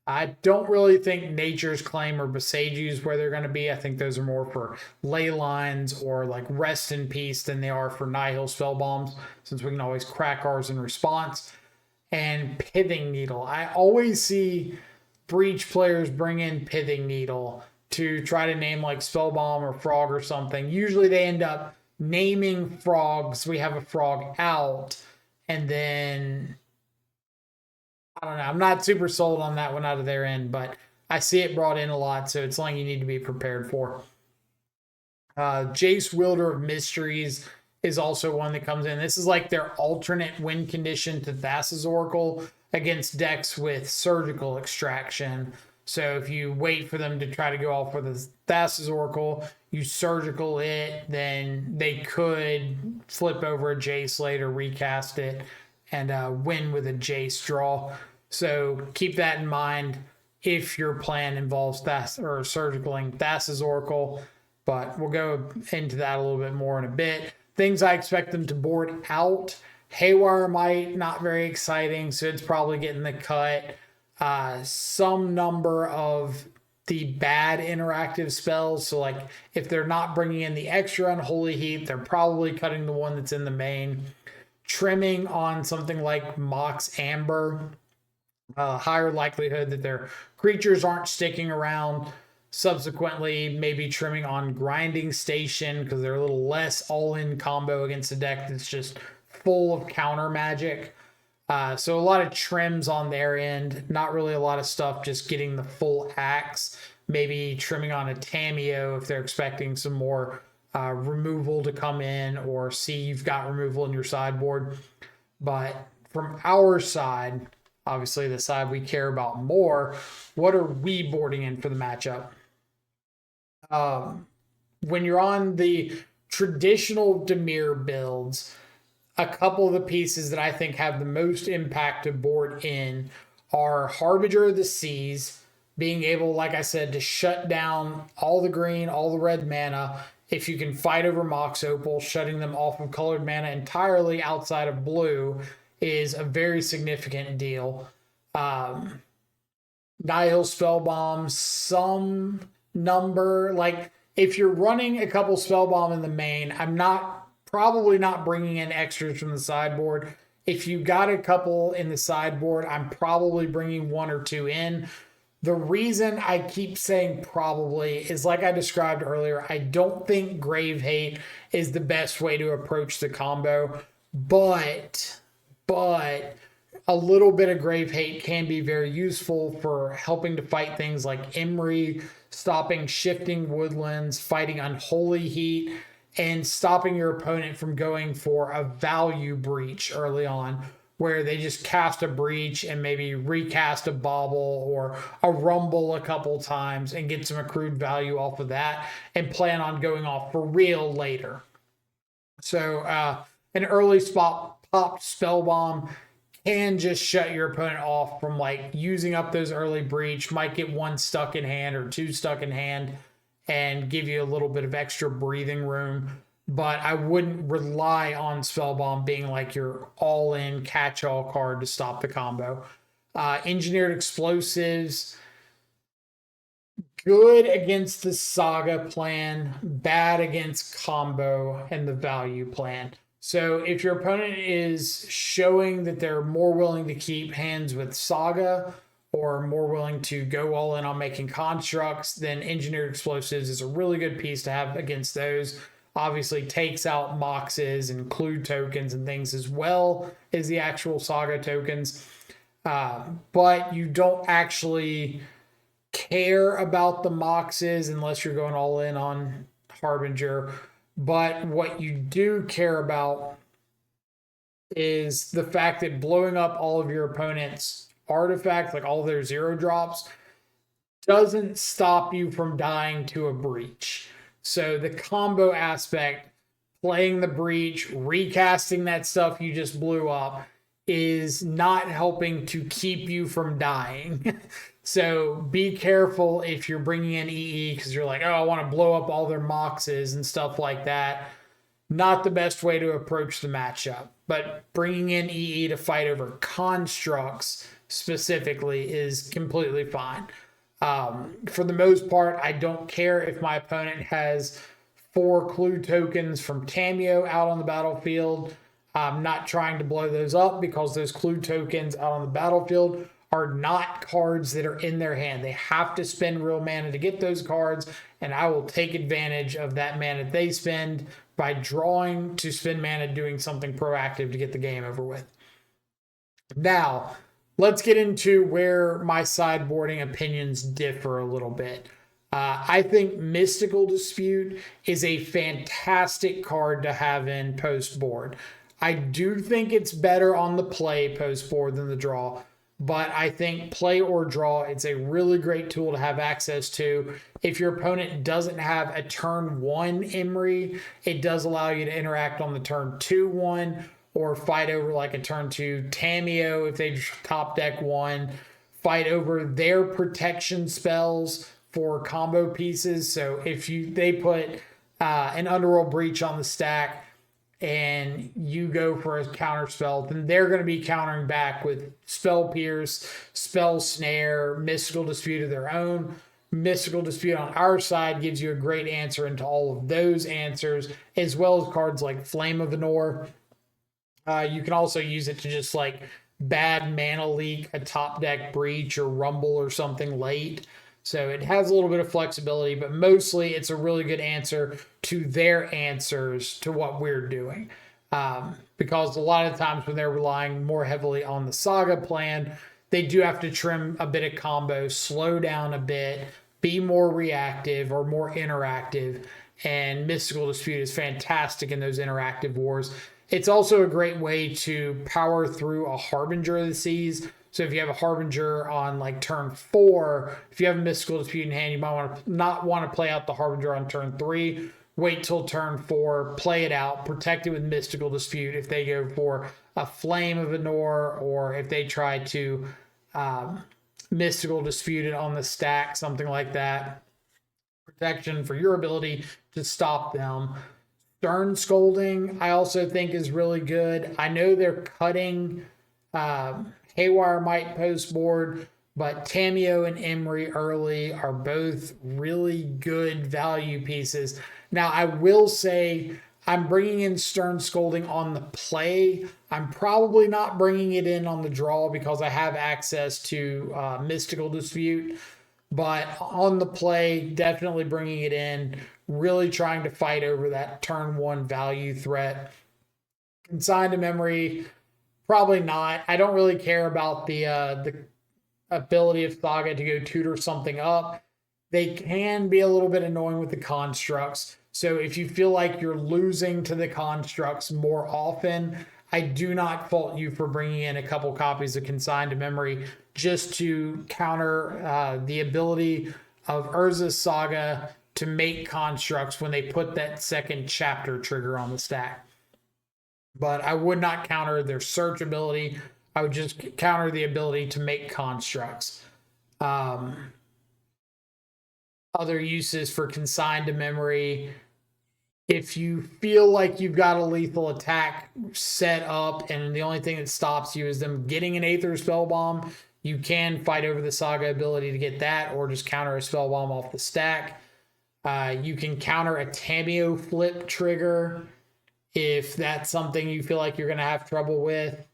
I don't really think Nature's Claim or Besage's where they're going to be. I think those are more for ley lines or like Rest in Peace than they are for Nihil Spellbombs, since we can always crack ours in response. And Pithing Needle. I always see Breach players bring in Pithing Needle to try to name like Spellbomb or Frog or something. Usually they end up naming frogs. We have a frog out, and then I don't know. I'm not super sold on that one out of their end, but I see it brought in a lot, so it's something you need to be prepared for. Jace Wielder of Mysteries is also one that comes in. This is like their alternate win condition to Thassa's Oracle against decks with Surgical Extraction. So if you wait for them to try to go off with a Thassa's Oracle, you Surgical it, then they could flip over a Jace later, recast it, and win with a Jace draw. So keep that in mind if your plan involves surgicaling Thassa's Oracle. But we'll go into that a little bit more in a bit. Things I expect them to board out. Haywire Might, not very exciting, so it's probably getting the cut. Some number of the bad interactive spells. So, like, if they're not bringing in the extra Unholy Heat, they're probably cutting the one that's in the main. Trimming on something like Mox Amber. Higher likelihood that their creatures aren't sticking around. Subsequently, maybe trimming on Grinding Station because they're a little less all-in combo against a deck that's just full of counter magic. So a lot of trims on their end. Not really a lot of stuff just getting the full axe. Maybe trimming on a Tamiyo if they're expecting some more removal to come in, or see you've got removal in your sideboard. But from our side, obviously the side we care about more, what are we boarding in for the matchup? When you're on the traditional Dimir builds, a couple of the pieces that I think have the most impact to board in are Harbinger of the Seas, being able, like I said, to shut down all the green, all the red mana. If you can fight over Mox Opal, shutting them off of colored mana entirely outside of blue is a very significant deal. Nihil Spellbomb, some number, like if you're running a couple Spellbomb in the main, I'm probably not bringing in extras from the sideboard. If you got a couple in the sideboard, I'm probably bringing one or two in. The reason I keep saying probably is, like I described earlier, I don't think Grave Hate is the best way to approach the combo, but a little bit of Grave Hate can be very useful for helping to fight things like Imri, stopping Shifting Woodlands, fighting Unholy Heat, and stopping your opponent from going for a value breach early on, where they just cast a breach and maybe recast a bauble or a rumble a couple times and get some accrued value off of that and plan on going off for real later. So an early spot popped Spellbomb can just shut your opponent off from like using up those early breach, might get one stuck in hand or two stuck in hand and give you a little bit of extra breathing room. But I wouldn't rely on Spellbomb being like your all-in catch-all card to stop the combo. Engineered Explosives, good against the Saga plan, bad against combo and the value plan. So if your opponent is showing that they're more willing to keep hands with Saga or more willing to go all in on making constructs, then Engineered Explosives is a really good piece to have against those. Obviously takes out Moxes and Clue tokens and things as well as the actual Saga tokens. But you don't actually care about the Moxes unless you're going all in on Harbinger. But what you do care about is the fact that blowing up all of your opponent's artifacts, like all their 0-drops, doesn't stop you from dying to a breach. So the combo aspect, playing the breach, recasting that stuff you just blew up, is not helping to keep you from dying. So be careful if you're bringing in EE because you're like, oh, I want to blow up all their Moxes and stuff like that. Not the best way to approach the matchup. But bringing in EE to fight over constructs specifically is completely fine. For the most part, I don't care if my opponent has 4 Clue tokens from Tamiyo out on the battlefield. I'm not trying to blow those up because those Clue tokens out on the battlefield are not cards that are in their hand. They have to spend real mana to get those cards, and I will take advantage of that mana they spend by drawing to spend mana doing something proactive to get the game over with. Now, let's get into where my sideboarding opinions differ a little bit. I think Mystical Dispute is a fantastic card to have in post board. I do think it's better on the play post board than the draw, but I think play or draw, it's a really great tool to have access to. If your opponent doesn't have a turn 1 Emery, it does allow you to interact on the turn 2 one, or fight over like a turn 2 Tamiyo if they top deck one, fight over their protection spells for combo pieces. So if they put an Underworld Breach on the stack and you go for a counter spell, then they're going to be countering back with Spell Pierce, Spell Snare, Mystical Dispute of their own. Mystical Dispute on our side gives you a great answer into all of those answers, as well as cards like Flame of Venor. You can also use it to just like bad mana leak a top deck Breach or Rumble or something late. So it has a little bit of flexibility, but mostly it's a really good answer to their answers to what we're doing. Because a lot of times when they're relying more heavily on the Saga plan, they do have to trim a bit of combo, slow down a bit, be more reactive or more interactive. And Mystical Dispute is fantastic in those interactive wars. It's also a great way to power through a Harbinger of the Seas. So if you have a Harbinger on like turn 4, if you have a Mystical Dispute in hand, you might not want to play out the Harbinger on turn 3. Wait till turn 4, play it out, protect it with Mystical Dispute if they go for a Flame of Venor, or if they try to Mystical Dispute it on the stack, something like that. Protection for your ability to stop them. Stern Scolding, I also think, is really good. I know they're cutting Haywire Might post board, but Tamiyo and Emery early are both really good value pieces. Now, I will say I'm bringing in Stern Scolding on the play. I'm probably not bringing it in on the draw because I have access to Mystical Dispute. But on the play, definitely bringing it in, really trying to fight over that turn 1 value threat. Consigned to Memory, probably not. I don't really care about the ability of Saga to go tutor something up. They can be a little bit annoying with the constructs. So if you feel like you're losing to the constructs more often, I do not fault you for bringing in a couple copies of Consigned to Memory just to counter the ability of Urza's Saga to make constructs when they put that second chapter trigger on the stack. But I would not counter their search ability. I would just counter the ability to make constructs. Other uses for Consigned to Memory: if you feel like you've got a lethal attack set up and the only thing that stops you is them getting an Aether Spellbomb, you can fight over the Saga ability to get that, or just counter a Spellbomb off the stack. You can counter a Tamiyo flip trigger if that's something you feel like you're going to have trouble with.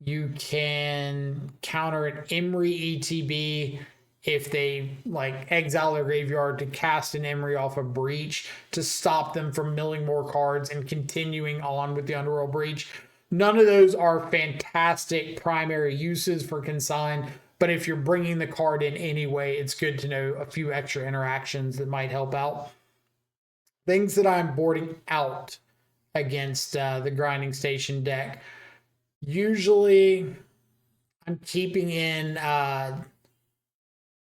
You can counter an Emery ETB if they like exile their graveyard to cast an Emery off a Breach to stop them from milling more cards and continuing on with the Underworld Breach. None of those are fantastic primary uses for Consign, but if you're bringing the card in anyway, it's good to know a few extra interactions that might help out. Things that I'm boarding out against the Grinding Station deck. Usually I'm keeping in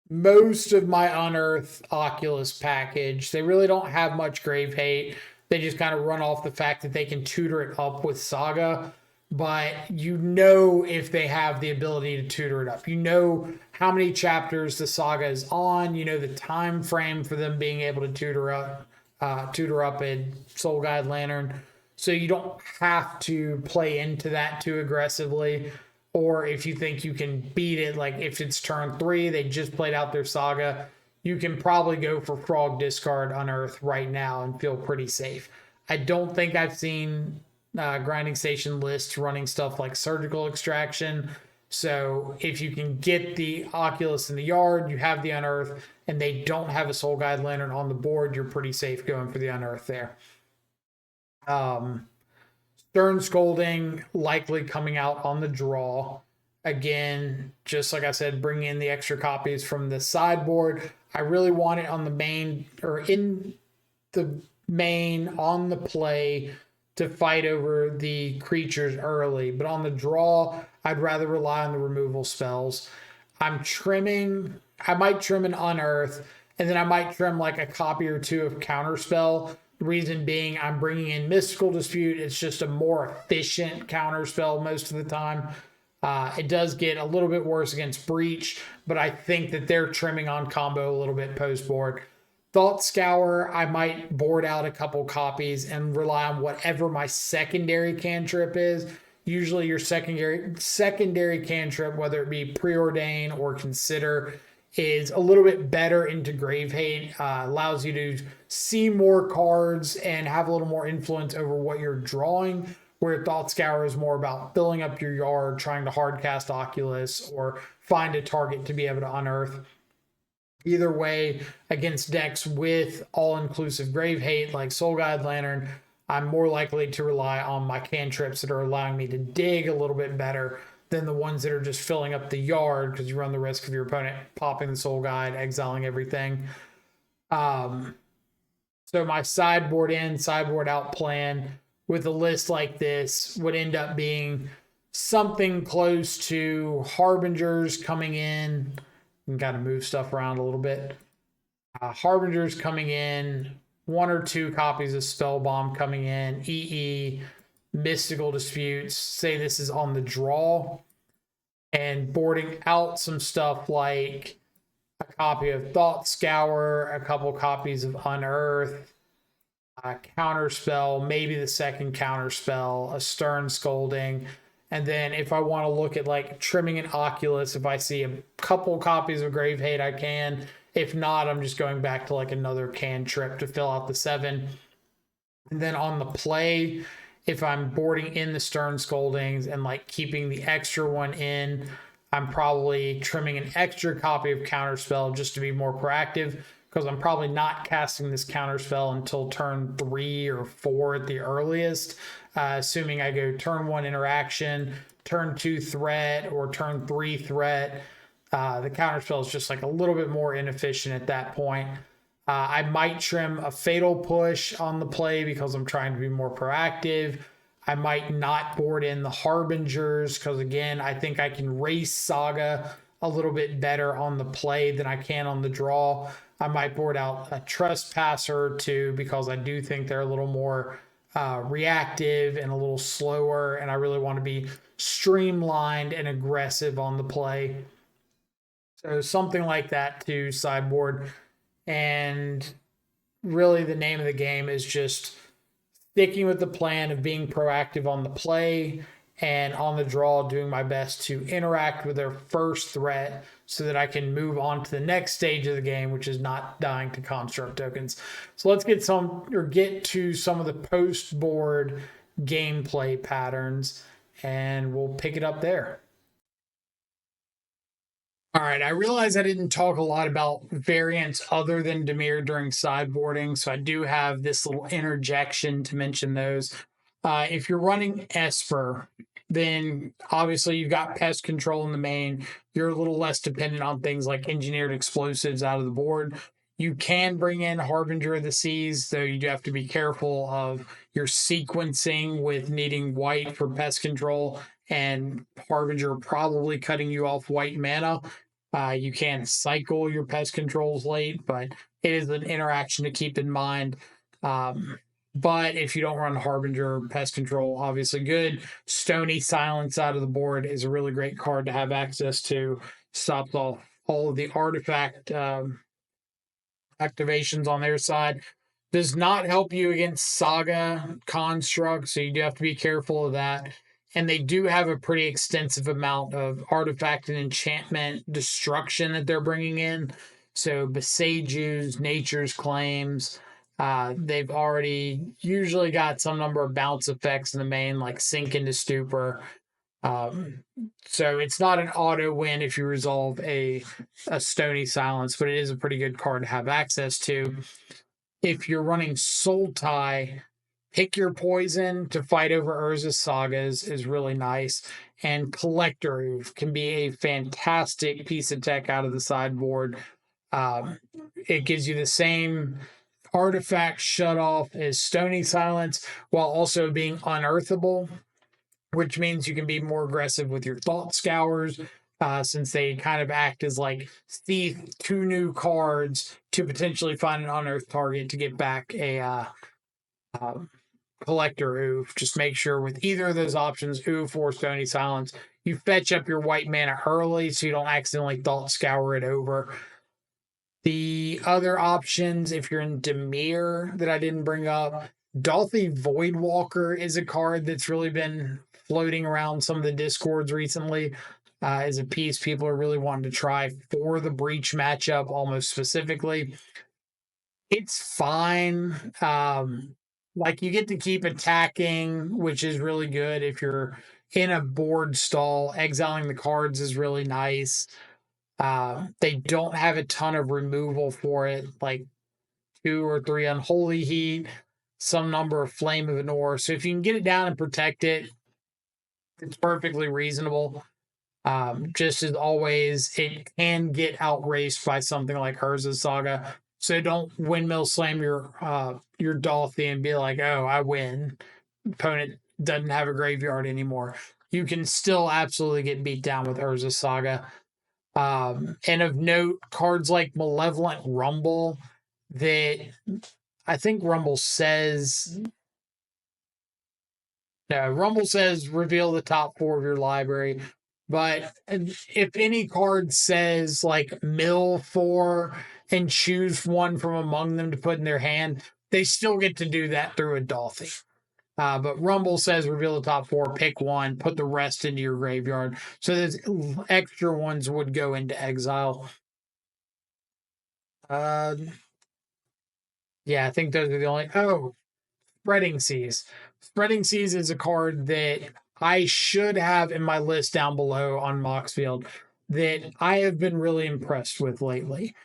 most of my Unearth Oculus package. They really don't have much grave hate. They just kind of run off the fact that they can tutor it up with Saga. But you know if they have the ability to tutor it up. You know how many chapters the Saga is on. You know the time frame for them being able to tutor up a Soul Guide Lantern. So you don't have to play into that too aggressively. Or if you think you can beat it, like if it's turn 3, they just played out their Saga, you can probably go for Frog Discard Unearth right now and feel pretty safe. I don't think I've seen Grinding Station lists running stuff like Surgical Extraction. So if you can get the Oculus in the yard, you have the Unearth, and they don't have a Soul Guide Lantern on the board, you're pretty safe going for the Unearth there. Stern Scolding likely coming out on the draw Again, just like I said, bring in the extra copies from the sideboard. I really want it on the main, or in the main, on the play, to fight over the creatures early. But on the draw, I'd rather rely on the removal spells. I might trim an Unearth, and then I might trim like a copy or two of Counterspell. The reason being, I'm bringing in Mystical Dispute. It's just a more efficient counterspell most of the time. It does get a little bit worse against Breach, but I think that they're trimming on combo a little bit post board. Thought Scour, I might board out a couple copies and rely on whatever my secondary cantrip is. Usually your secondary cantrip, whether it be Preordain or Consider, is a little bit better into Grave Hate. Allows you to see more cards and have a little more influence over what you're drawing, where Thought Scour is more about filling up your yard, trying to hardcast Oculus, or find a target to be able to unearth. Either way, against decks with all-inclusive Grave Hate like Soul Guide Lantern, I'm more likely to rely on my cantrips that are allowing me to dig a little bit better than the ones that are just filling up the yard, because you run the risk of your opponent popping the Soul Guide, exiling everything. So my sideboard in, sideboard out plan with a list like this would end up being something close to Harbingers coming in. And got to move stuff around a little bit. Harbingers coming in, 1 or 2 copies of Spellbomb coming in, EE, Mystical Disputes, say this is on the draw, and boarding out some stuff like a copy of Thought Scour, a couple copies of Unearth, Counterspell, maybe the second Counterspell, a Stern Scolding. And then if I want to look at like trimming an Oculus, if I see a couple copies of Grave Hate, I can. If not, I'm just going back to like another cantrip to fill out the 7. And then on the play, if I'm boarding in the Stern Scoldings and like keeping the extra one in, I'm probably trimming an extra copy of Counterspell just to be more proactive, because I'm probably not casting this Counterspell until turn 3 or 4 at the earliest. Assuming I go turn 1 interaction, turn 2 threat, or turn 3 threat. The Counterspell is just like a little bit more inefficient at that point. I might trim a Fatal Push on the play because I'm trying to be more proactive. I might not board in the Harbingers because, again, I think I can race Saga a little bit better on the play than I can on the draw. I might board out a Trespasser or 2 because I do think they're a little more reactive and a little slower, and I really want to be streamlined and aggressive on the play. So something like that to sideboard. And really the name of the game is just sticking with the plan of being proactive on the play, and on the draw doing my best to interact with their first threat so that I can move on to the next stage of the game, which is not dying to construct tokens. So let's get to some of the post-board gameplay patterns, and we'll pick it up there. All right, I realize I didn't talk a lot about variants other than Dimir during sideboarding, so I do have this little interjection to mention those. If you're running Esper, then obviously you've got pest control in the main. You're a little less dependent on things like engineered explosives out of the board. You can bring in Harbinger of the Seas, though you do have to be careful of your sequencing with needing white for pest control, and Harbinger probably cutting you off white mana. You can cycle your pest controls late, but it is an interaction to keep in mind. But if you don't run Harbinger, pest control, obviously good. Stony Silence out of the board is a really great card to have access to. Stops all of the artifact activations on their side. Does not help you against Saga Construct, so you do have to be careful of that. And they do have a pretty extensive amount of artifact and enchantment destruction that they're bringing in. So Besageu's, Nature's Claims. They've already usually got some number of bounce effects in the main, like Sink into Stupor. So it's not an auto win if you resolve a Stony Silence, but it is a pretty good card to have access to. If you're running Sultai, Pick Your Poison to fight over Urza's Sagas is really nice. And Collector Oof can be a fantastic piece of tech out of the sideboard. It gives you the same artifact shut off as Stony Silence while also being unearthable, which means you can be more aggressive with your Thought Scours. Since they kind of act as like two new cards to potentially find an unearthed target to get back a Collector Oof. Just make sure with either of those options, Oof or Stony Silence, you fetch up your white mana early so you don't accidentally Thought Scour it over. The other options, if you're in Dimir that I didn't bring up, Dolthy Voidwalker is a card that's really been floating around some of the discords recently. As a piece people are really wanting to try for the Breach matchup almost specifically. It's fine. Like you get to keep attacking, which is really good if you're in a board stall. Exiling the cards is really nice. They don't have a ton of removal for it, like 2 or 3 Unholy Heat, some number of Flame of Anor. So if you can get it down and protect it, it's perfectly reasonable. Just as always, it can get outraced by something like Urza's Saga. So don't windmill slam your Dolthy and be like, oh, I win. Opponent doesn't have a graveyard anymore. You can still absolutely get beat down with Urza's Saga. And of note, cards like Malevolent Rumble that I think Rumble says reveal the top 4 of your library. But if any card says like mill 4 and choose one from among them to put in their hand, they still get to do that through a Dolthy. But Rumble says reveal the top 4, pick one, put the rest into your graveyard. So those extra ones would go into exile. Yeah, I think those are the only. Oh, Spreading Seas. Spreading Seas is a card that I should have in my list down below on Moxfield that I have been really impressed with lately.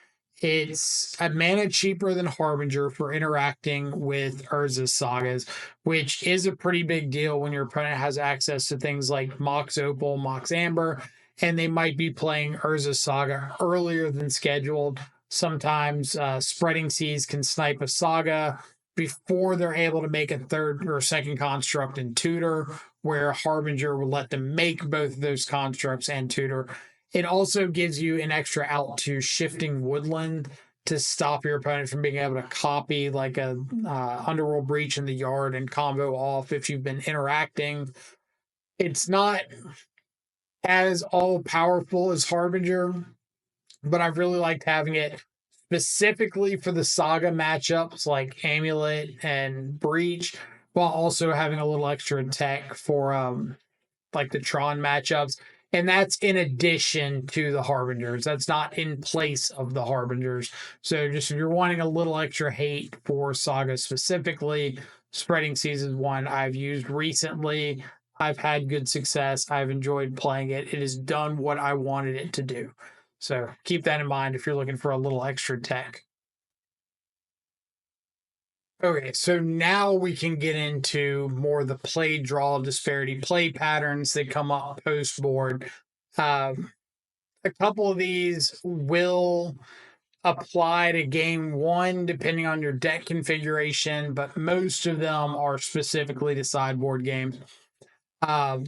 It's a mana cheaper than Harbinger for interacting with Urza's Sagas, which is a pretty big deal when your opponent has access to things like Mox Opal, Mox Amber, and they might be playing Urza's Saga earlier than scheduled. Sometimes Spreading Seas can snipe a Saga before they're able to make a third or second construct in Tutor, where Harbinger will let them make both of those constructs and Tutor. It also gives you an extra out to Shifting Woodland to stop your opponent from being able to copy like a Underworld Breach in the yard and combo off if you've been interacting. It's not as all powerful as Harbinger, but I've really liked having it specifically for the Saga matchups like Amulet and Breach, while also having a little extra tech for like the Tron matchups. And that's in addition to the Harbingers. That's not in place of the Harbingers. So just if you're wanting a little extra hate for Saga specifically, Spreading Seas is one I've used recently. I've had good success. I've enjoyed playing it. It has done what I wanted it to do. So keep that in mind if you're looking for a little extra tech. Okay, so now we can get into more of the play draw disparity play patterns that come up post board. A couple of these will apply to game 1 depending on your deck configuration, but most of them are specifically to sideboard games.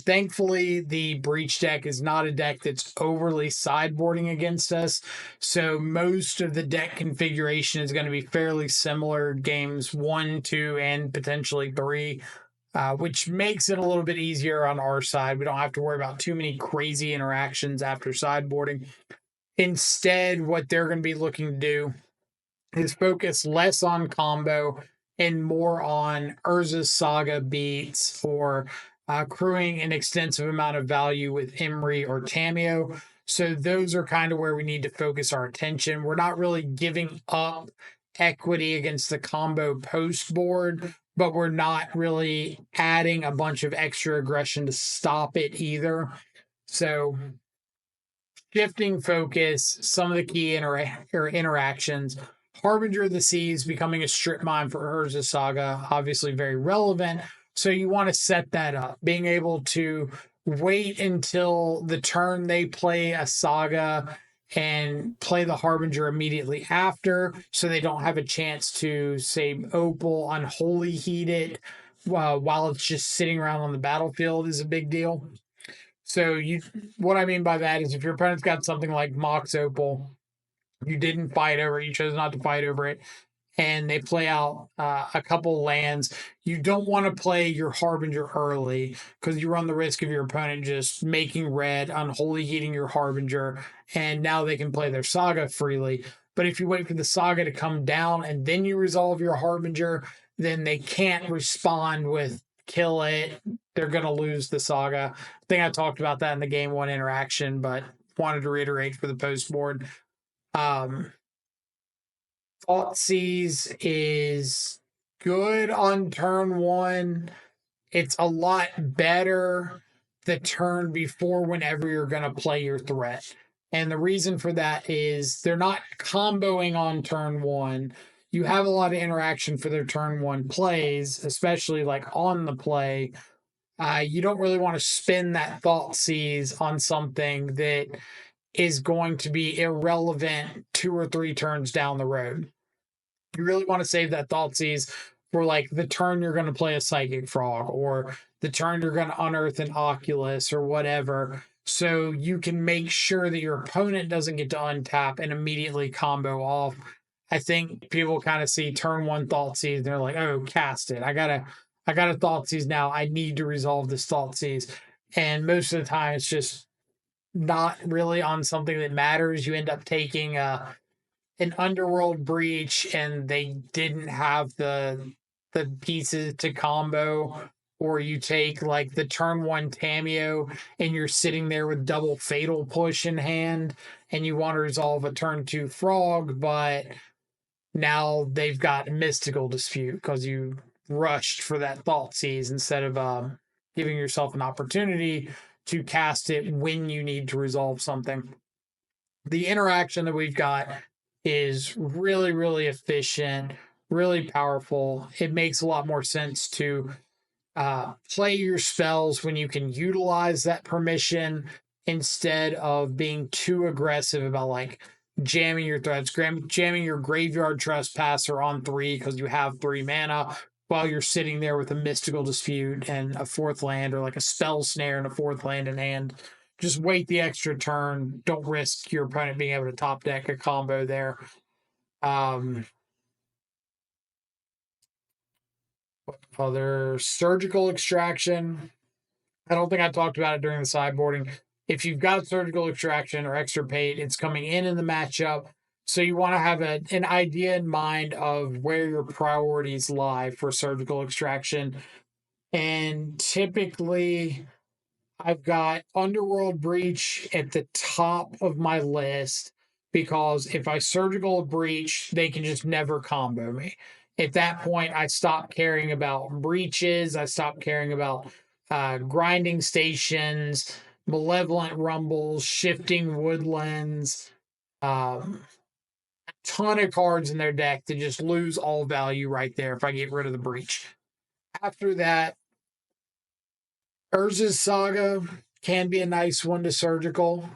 Thankfully, the Breach deck is not a deck that's overly sideboarding against us. So most of the deck configuration is going to be fairly similar games 1, 2, and potentially 3, which makes it a little bit easier on our side. We don't have to worry about too many crazy interactions after sideboarding. Instead, what they're going to be looking to do is focus less on combo and more on Urza's Saga beats or accruing an extensive amount of value with Imri or Tameo. So those are kind of where we need to focus our attention. We're not really giving up equity against the combo post board, but we're not really adding a bunch of extra aggression to stop it either. So shifting focus, some of the key interactions Harbinger of the Seas becoming a strip mine for Urza's Saga, obviously very relevant. So you want to set that up, being able to wait until the turn they play a saga and play the Harbinger immediately after, so they don't have a chance to, say, Opal, Unholy Heat it while it's just sitting around on the battlefield is a big deal. So what I mean by that is if your opponent's got something like Mox Opal, you didn't fight over it, you chose not to fight over it, and they play out a couple lands, you don't want to play your Harbinger early because you run the risk of your opponent just making red, unholy heating your Harbinger, and now they can play their Saga freely. But if you wait for the Saga to come down and then you resolve your Harbinger, then they can't respond with kill it. They're going to lose the Saga. I think I talked about that in the game one interaction, but wanted to reiterate for the post board. Thoughtseize is good on turn one. It's a lot better the turn before whenever you're going to play your threat. And the reason for that is they're not comboing on turn one. You have a lot of interaction for their turn one plays, especially like on the play. You don't really want to spend that Thoughtseize on something that is going to be irrelevant 2 or 3 turns down the road. You really want to save that Thoughtseize for like the turn you're going to play a Psychic Frog, or the turn you're going to unearth an Oculus or whatever, so you can make sure that your opponent doesn't get to untap and immediately combo off. I think people kind of see turn one Thoughtseize and they're like, oh, cast it. I got a Thoughtseize now. I need to resolve this Thoughtseize. And most of the time it's just not really on something that matters. You end up taking an Underworld breach and they didn't have the pieces to combo, or you take like the turn one Tameo and you're sitting there with double Fatal Push in hand and you want to resolve a turn two Frog, but now they've got a Mystical Dispute because you rushed for that Thoughtseize instead of giving yourself an opportunity to cast it when you need to resolve something. The interaction that we've got is really, really efficient, really powerful. It makes a lot more sense to play your spells when you can utilize that permission instead of being too aggressive about like jamming your threats, jamming your Graveyard Trespasser on 3 because you have 3 mana while you're sitting there with a Mystical Dispute and a 4th land, or like a Spell Snare and a 4th land in hand. Just wait the extra turn. Don't risk your opponent being able to top deck a combo there. Other Surgical Extraction. I don't think I talked about it during the sideboarding. If you've got Surgical Extraction or Extirpate, it's coming in the matchup. So you want to have an idea in mind of where your priorities lie for Surgical Extraction. And typically, I've got Underworld Breach at the top of my list because if I Surgical Breach, they can just never combo me. At that point, I stop caring about breaches. I stop caring about grinding stations, malevolent rumbles, shifting woodlands, ton of cards in their deck to just lose all value right there if I get rid of the breach. After that, Urza's Saga can be a nice one to Surgical.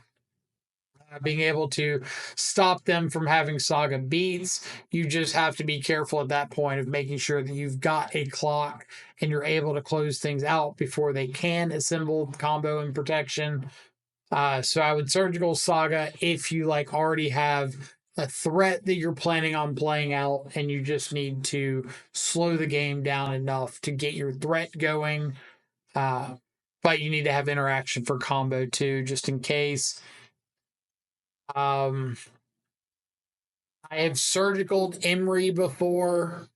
Being able to stop them from having Saga beats. You just have to be careful at that point of making sure that you've got a clock and you're able to close things out before they can assemble combo and protection. So I would Surgical Saga if you like already have a threat that you're planning on playing out and you just need to slow the game down enough to get your threat going. But you need to have interaction for combo too, just in case. I have Surgical Emery before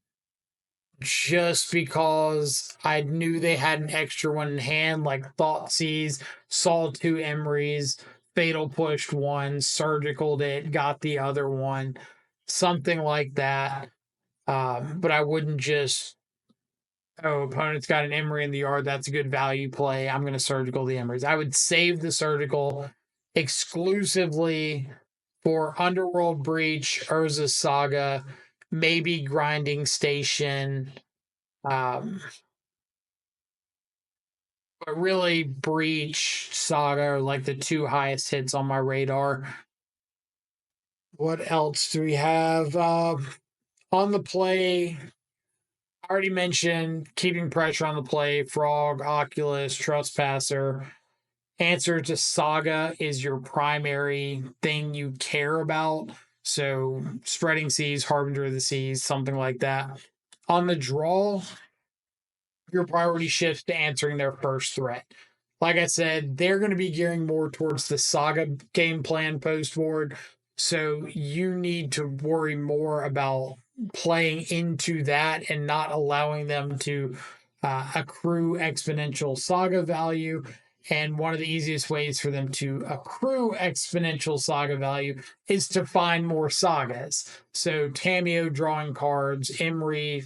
just because I knew they had an extra one in hand, like Thoughtseize, saw 2 Emerys, Fatal Pushed one, Surgicaled it, got the other one, something like that. But I wouldn't just, oh, opponent's got an Emery in the yard, that's a good value play, I'm going to Surgical the Emerys. I would save the Surgical exclusively For Underworld Breach, Urza's Saga, maybe Grinding Station, but really Breach, Saga are like the two highest hits on my radar. What else do we have? On the play, I already mentioned keeping pressure on the play, Frog, Oculus, Trespasser. Answer to Saga is your primary thing you care about. So Spreading Seas, Harbinger of the Seas, something like that. On the draw, your priority shifts to answering their first threat. Like I said, they're going to be gearing more towards the Saga game plan post board. So you need to worry more about playing into that and not allowing them to accrue exponential Saga value. And one of the easiest ways for them to accrue exponential Saga value is to find more sagas. So Tamio drawing cards, Emery,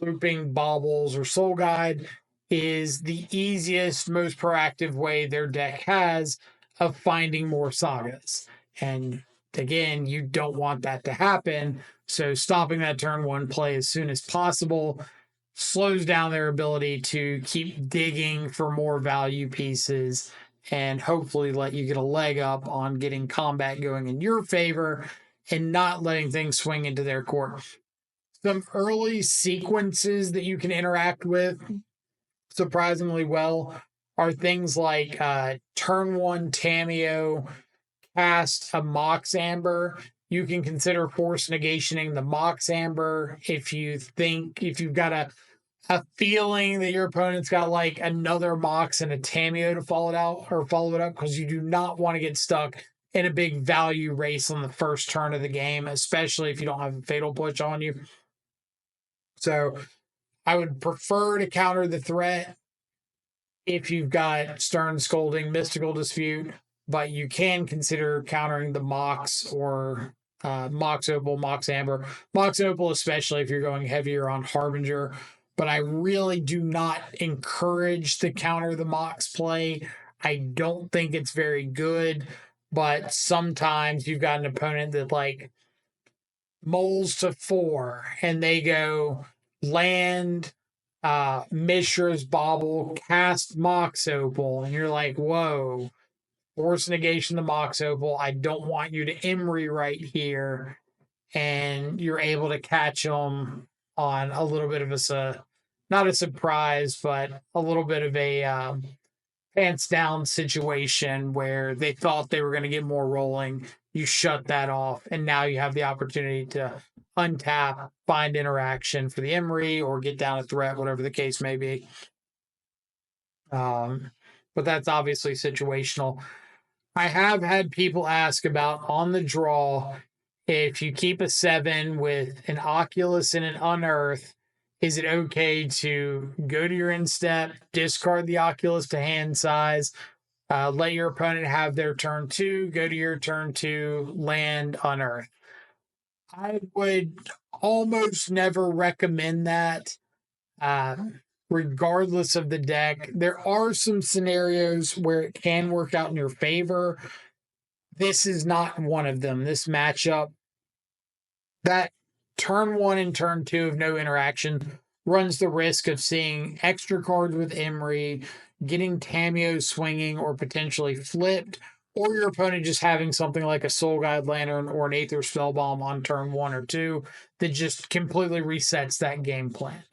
looping baubles or soul guide is the easiest, most proactive way their deck has of finding more sagas. And again, you don't want that to happen. So stopping that turn one play as soon as possible slows down their ability to keep digging for more value pieces and hopefully let you get a leg up on getting combat going in your favor and not letting things swing into their court. Some early sequences that you can interact with surprisingly well are things like turn one Tamio cast a Mox Amber. You can consider force negationing the Mox Amber if you've got a feeling that your opponent's got like another Mox and a Tamio to follow it up, because you do not want to get stuck in a big value race on the first turn of the game, especially if you don't have a fatal push on you. So I would prefer to counter the threat if you've got Stern Scolding, Mystical Dispute, but you can consider countering the Mox or Mox Opal, Mox Amber. Mox Opal, especially if you're going heavier on Harbinger. But I really do not encourage the counter the Mox play. I don't think it's very good, but sometimes you've got an opponent that like moles to 4 and they go land, Mishra's Bauble, cast Mox Opal, and you're like, whoa, force negation the Mox Opal. I don't want you to Emery right here. And you're able to catch them on a little bit of not a surprise, but a little bit of a pants down situation where they thought they were going to get more rolling. You shut that off, and now you have the opportunity to untap, find interaction for the Emery, or get down a threat, whatever the case may be. But that's obviously situational. I have had people ask about on the draw, if you keep a 7 with an Oculus and an Unearth, is it okay to go to your instep, discard the Oculus to hand size, let your opponent have their turn 2, go to your turn 2, land, Unearth? I would almost never recommend that, regardless of the deck. There are some scenarios where it can work out in your favor. This is not one of them. This matchup, that turn 1 and turn 2 of no interaction runs the risk of seeing extra cards with Emery, getting Tamio swinging or potentially flipped, or your opponent just having something like a Soul Guide Lantern or an Aether Spellbomb on turn 1 or 2 that just completely resets that game plan.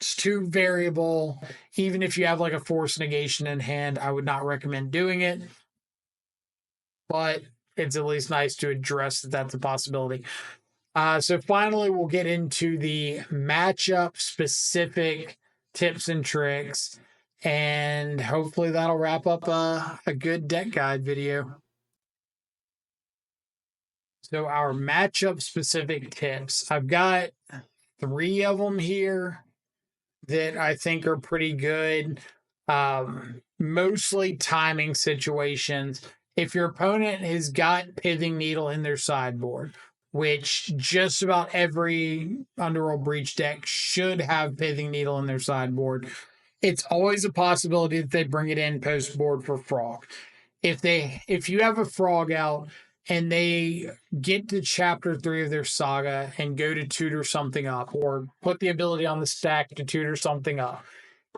It's too variable. Even if you have like a force negation in hand, I would not recommend doing it. But it's at least nice to address that that's a possibility. So finally, we'll get into the matchup specific tips and tricks, and hopefully that'll wrap up a good deck guide video. So our matchup specific tips, I've got 3 of them here that I think are pretty good. Mostly timing situations. If your opponent has got Pithing Needle in their sideboard, which just about every Underworld Breach deck should have Pithing Needle in their sideboard, it's always a possibility that they bring it in post board for Frog. if you have a frog out and they get to chapter 3 of their saga and go to tutor something up or put the ability on the stack to tutor something up,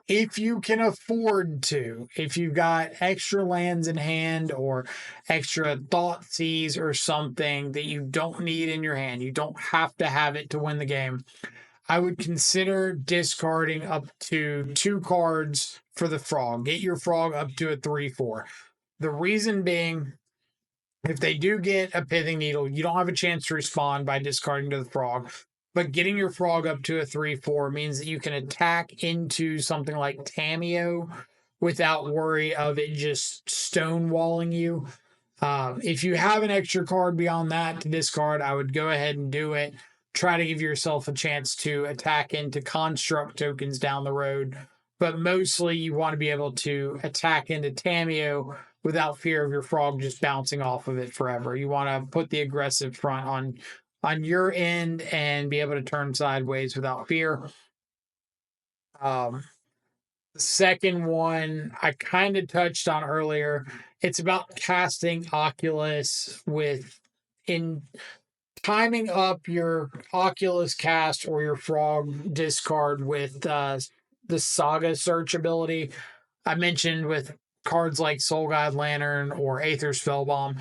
if you can afford to, if you've got extra lands in hand or extra thought seas or something that you don't need in your hand, you don't have to have it to win the game, I would consider discarding up to 2 cards for the frog. Get your frog up to a 3/4. The reason being, if they do get a pithing needle, you don't have a chance to respond by discarding to the frog. But getting your frog up to a 3/4 means that you can attack into something like Tameo without worry of it just stonewalling you. If you have an extra card beyond that to discard, I would go ahead and do it. Try to give yourself a chance to attack into construct tokens down the road. But mostly you want to be able to attack into Tameo without fear of your frog just bouncing off of it forever. You want to put the aggressive front on your end and be able to turn sideways without fear. The second one I kind of touched on earlier. It's about casting Oculus in timing up your Oculus cast or your frog discard with the Saga search ability. I mentioned with cards like Soul Guide Lantern or Aether Spellbomb,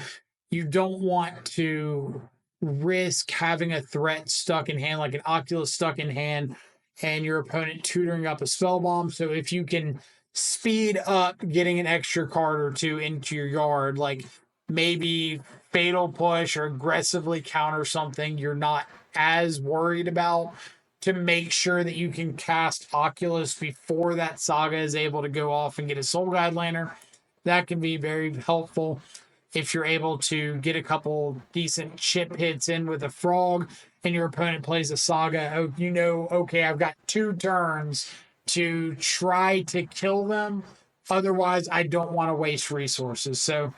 you don't want to risk having a threat stuck in hand, like an Oculus stuck in hand, and your opponent tutoring up a Spellbomb. So if you can speed up getting an extra card or two into your yard, like maybe Fatal Push or aggressively counter something you're not as worried about, to make sure that you can cast Oculus before that Saga is able to go off and get a Soul Guide Lantern. That can be very helpful. If you're able to get a couple decent chip hits in with a frog and your opponent plays a Saga, okay, I've got 2 turns to try to kill them. Otherwise, I don't want to waste resources. So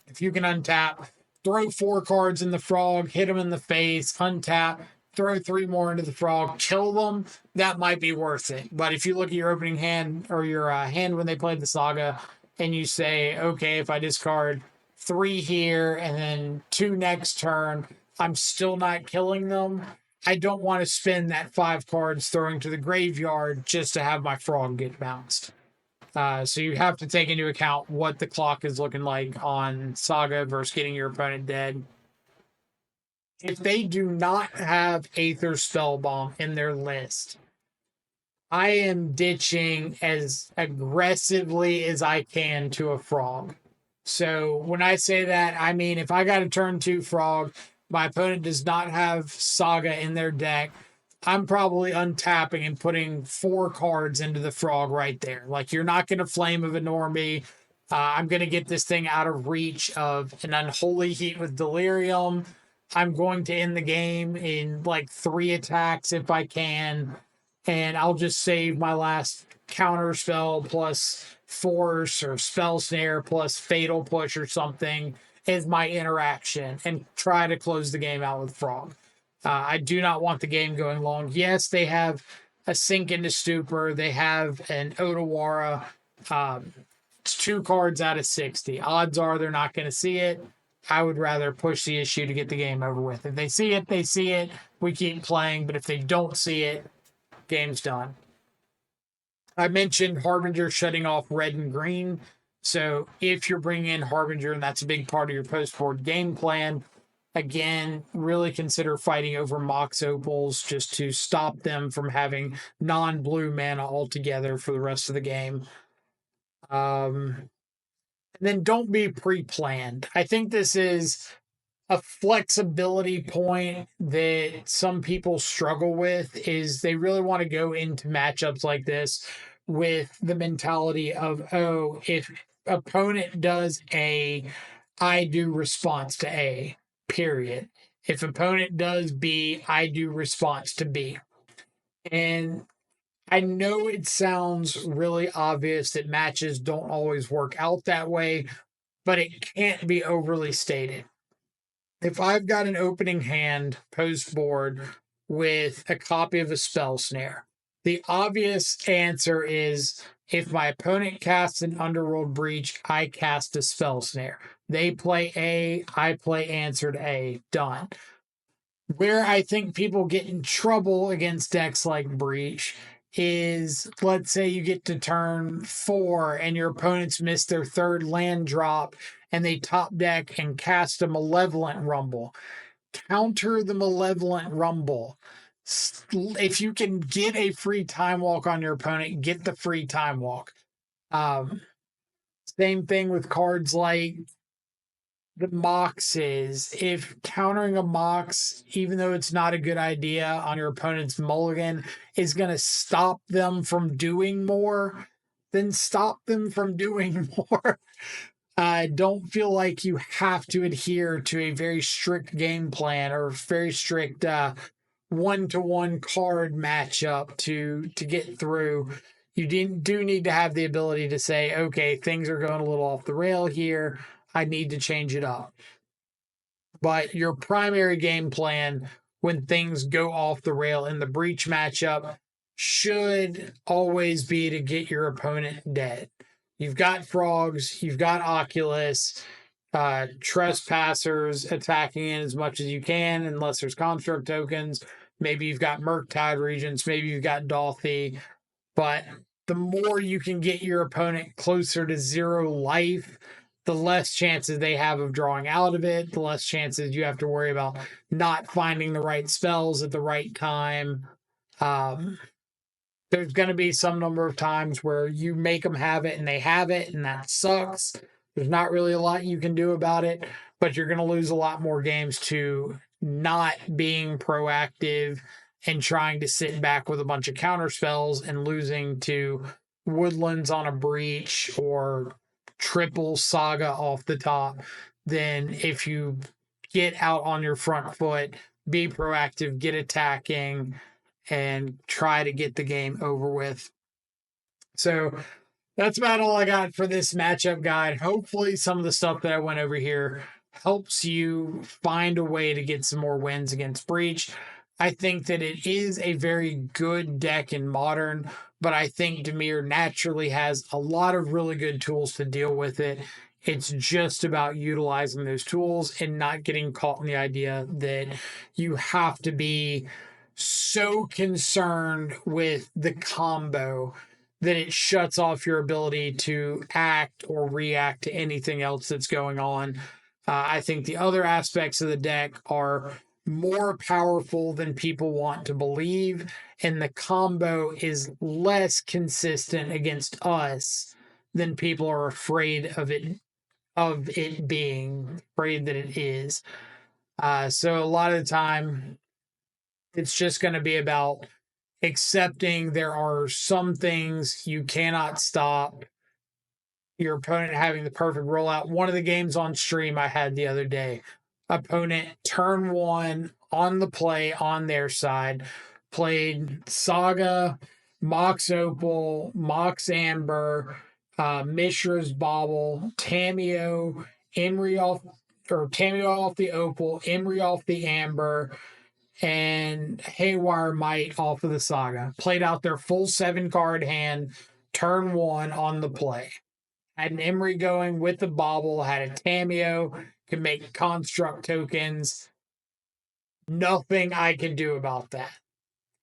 if you can untap, throw 4 cards in the frog, hit them in the face, untap, throw 3 more into the frog, kill them, that might be worth it. But if you look at your opening hand or your hand when they played the Saga and you say, okay, if I discard 3 here and then 2 next turn, I'm still not killing them, I don't want to spend that 5 cards throwing to the graveyard just to have my frog get bounced. So you have to take into account what the clock is looking like on Saga versus getting your opponent dead. If they do not have Aether Spellbomb in their list, I am ditching as aggressively as I can to a frog. So when I say that, I mean if I got a turn 2 frog, my opponent does not have Saga in their deck, I'm probably untapping and putting 4 cards into the frog right there. Like, you're not going to Flame of Enormity. I'm going to get this thing out of reach of an Unholy Heat with Delirium. I'm going to end the game in like 3 attacks if I can. And I'll just save my last counter spell plus Force or Spell Snare plus Fatal Push or something as my interaction and try to close the game out with Frog. I do not want the game going long. Yes, they have a Sink into Stupor. They have an Otawara. It's 2 cards out of 60. Odds are they're not going to see it. I would rather push the issue to get the game over with. If they see it, they see it. We keep playing. But if they don't see it, game's done. I mentioned Harbinger shutting off red and green. So if you're bringing in Harbinger, and that's a big part of your post-board game plan, again, really consider fighting over Mox Opals just to stop them from having non-blue mana altogether for the rest of the game. And then don't be pre-planned. I think this is a flexibility point that some people struggle with, is they really want to go into matchups like this with the mentality of, oh, if opponent does A, I do response to A, period. If opponent does B, I do response to B. And I know it sounds really obvious that matches don't always work out that way, but it can't be overly stated. If I've got an opening hand post board with a copy of a Spell Snare, The obvious answer is if my opponent casts an Underworld Breach, I cast a Spell Snare. They play A, I play answered A. Done. Where I think people get in trouble against decks like Breach is, let's say you get to turn 4 and your opponents miss their third land drop and they top deck and cast a Malevolent Rumble. Counter the Malevolent Rumble. If you can get a free time walk on your opponent, get the free time walk. Same thing with cards like the Mox is. If countering a Mox, even though it's not a good idea on your opponent's Mulligan, is going to stop them from doing more, then stop them from doing more. I don't feel like you have to adhere to a very strict game plan or very strict one-to-one card matchup to get through. You do need to have the ability to say, okay, things are going a little off the rail here. I need to change it up. But your primary game plan when things go off the rail in the Breach matchup should always be to get your opponent dead. You've got Frogs, you've got Oculus, Trespassers attacking in as much as you can, unless there's construct tokens. Maybe you've got Murktide Regents, maybe you've got Dolthy. But the more you can get your opponent closer to 0 life, the less chances they have of drawing out of it, the less chances you have to worry about not finding the right spells at the right time. There's going to be some number of times where you make them have it and they have it, and that sucks. There's not really a lot you can do about it, but you're going to lose a lot more games to not being proactive and trying to sit back with a bunch of counter spells and losing to Woodlands on a Breach or triple Saga off the top than if you get out on your front foot, be proactive, get attacking, and try to get the game over with. So that's about all I got for this matchup guide. Hopefully some of the stuff that I went over here helps you find a way to get some more wins against Breach. I think that it is a very good deck in Modern, but I think Dimir naturally has a lot of really good tools to deal with it. It's just about utilizing those tools and not getting caught in the idea that you have to be so concerned with the combo that it shuts off your ability to act or react to anything else that's going on. I think the other aspects of the deck are more powerful than people want to believe, and the combo is less consistent against us than people are afraid of it being, afraid that it is. So a lot of the time, it's just going to be about accepting there are some things you cannot stop your opponent having the perfect rollout. One of the games on stream I had the other day, opponent turn 1 on the play on their side, played Saga, Mox Opal, Mox Amber, Mishra's Bauble, Tameo, Tameo off the Opal, Emery off the Amber, and Haywire Might off of the Saga. Played out their full 7-card hand, turn 1 on the play. Had an Emery going with the Bauble, had a Tameo, could make construct tokens. Nothing I can do about that.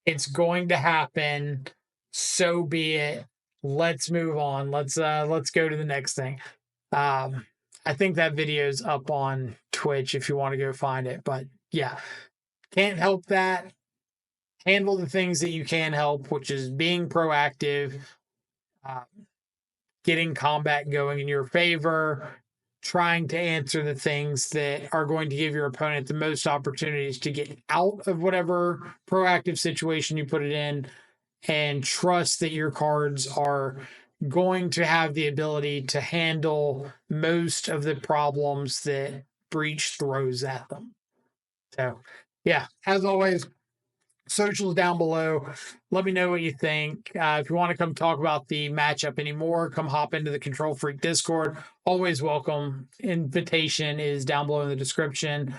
It's going to happen. So be it. Let's move on. Let's go to the next thing. I think that video's up on Twitch if you want to go find it. But yeah, can't help that. Handle the things that you can help, which is being proactive, getting combat going in your favor, trying to answer the things that are going to give your opponent the most opportunities to get out of whatever proactive situation you put it in, and trust that your cards are going to have the ability to handle most of the problems that Breach throws at them. So, yeah, as always, socials down below. Let me know what you think. If you want to come talk about the matchup anymore, come hop into the Control Freak Discord. Always welcome. Invitation is down below in the description.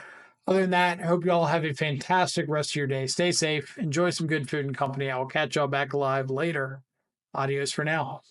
Other than that, I hope you all have a fantastic rest of your day. Stay safe, enjoy some good food and company. I will catch y'all back alive later. Adios for now.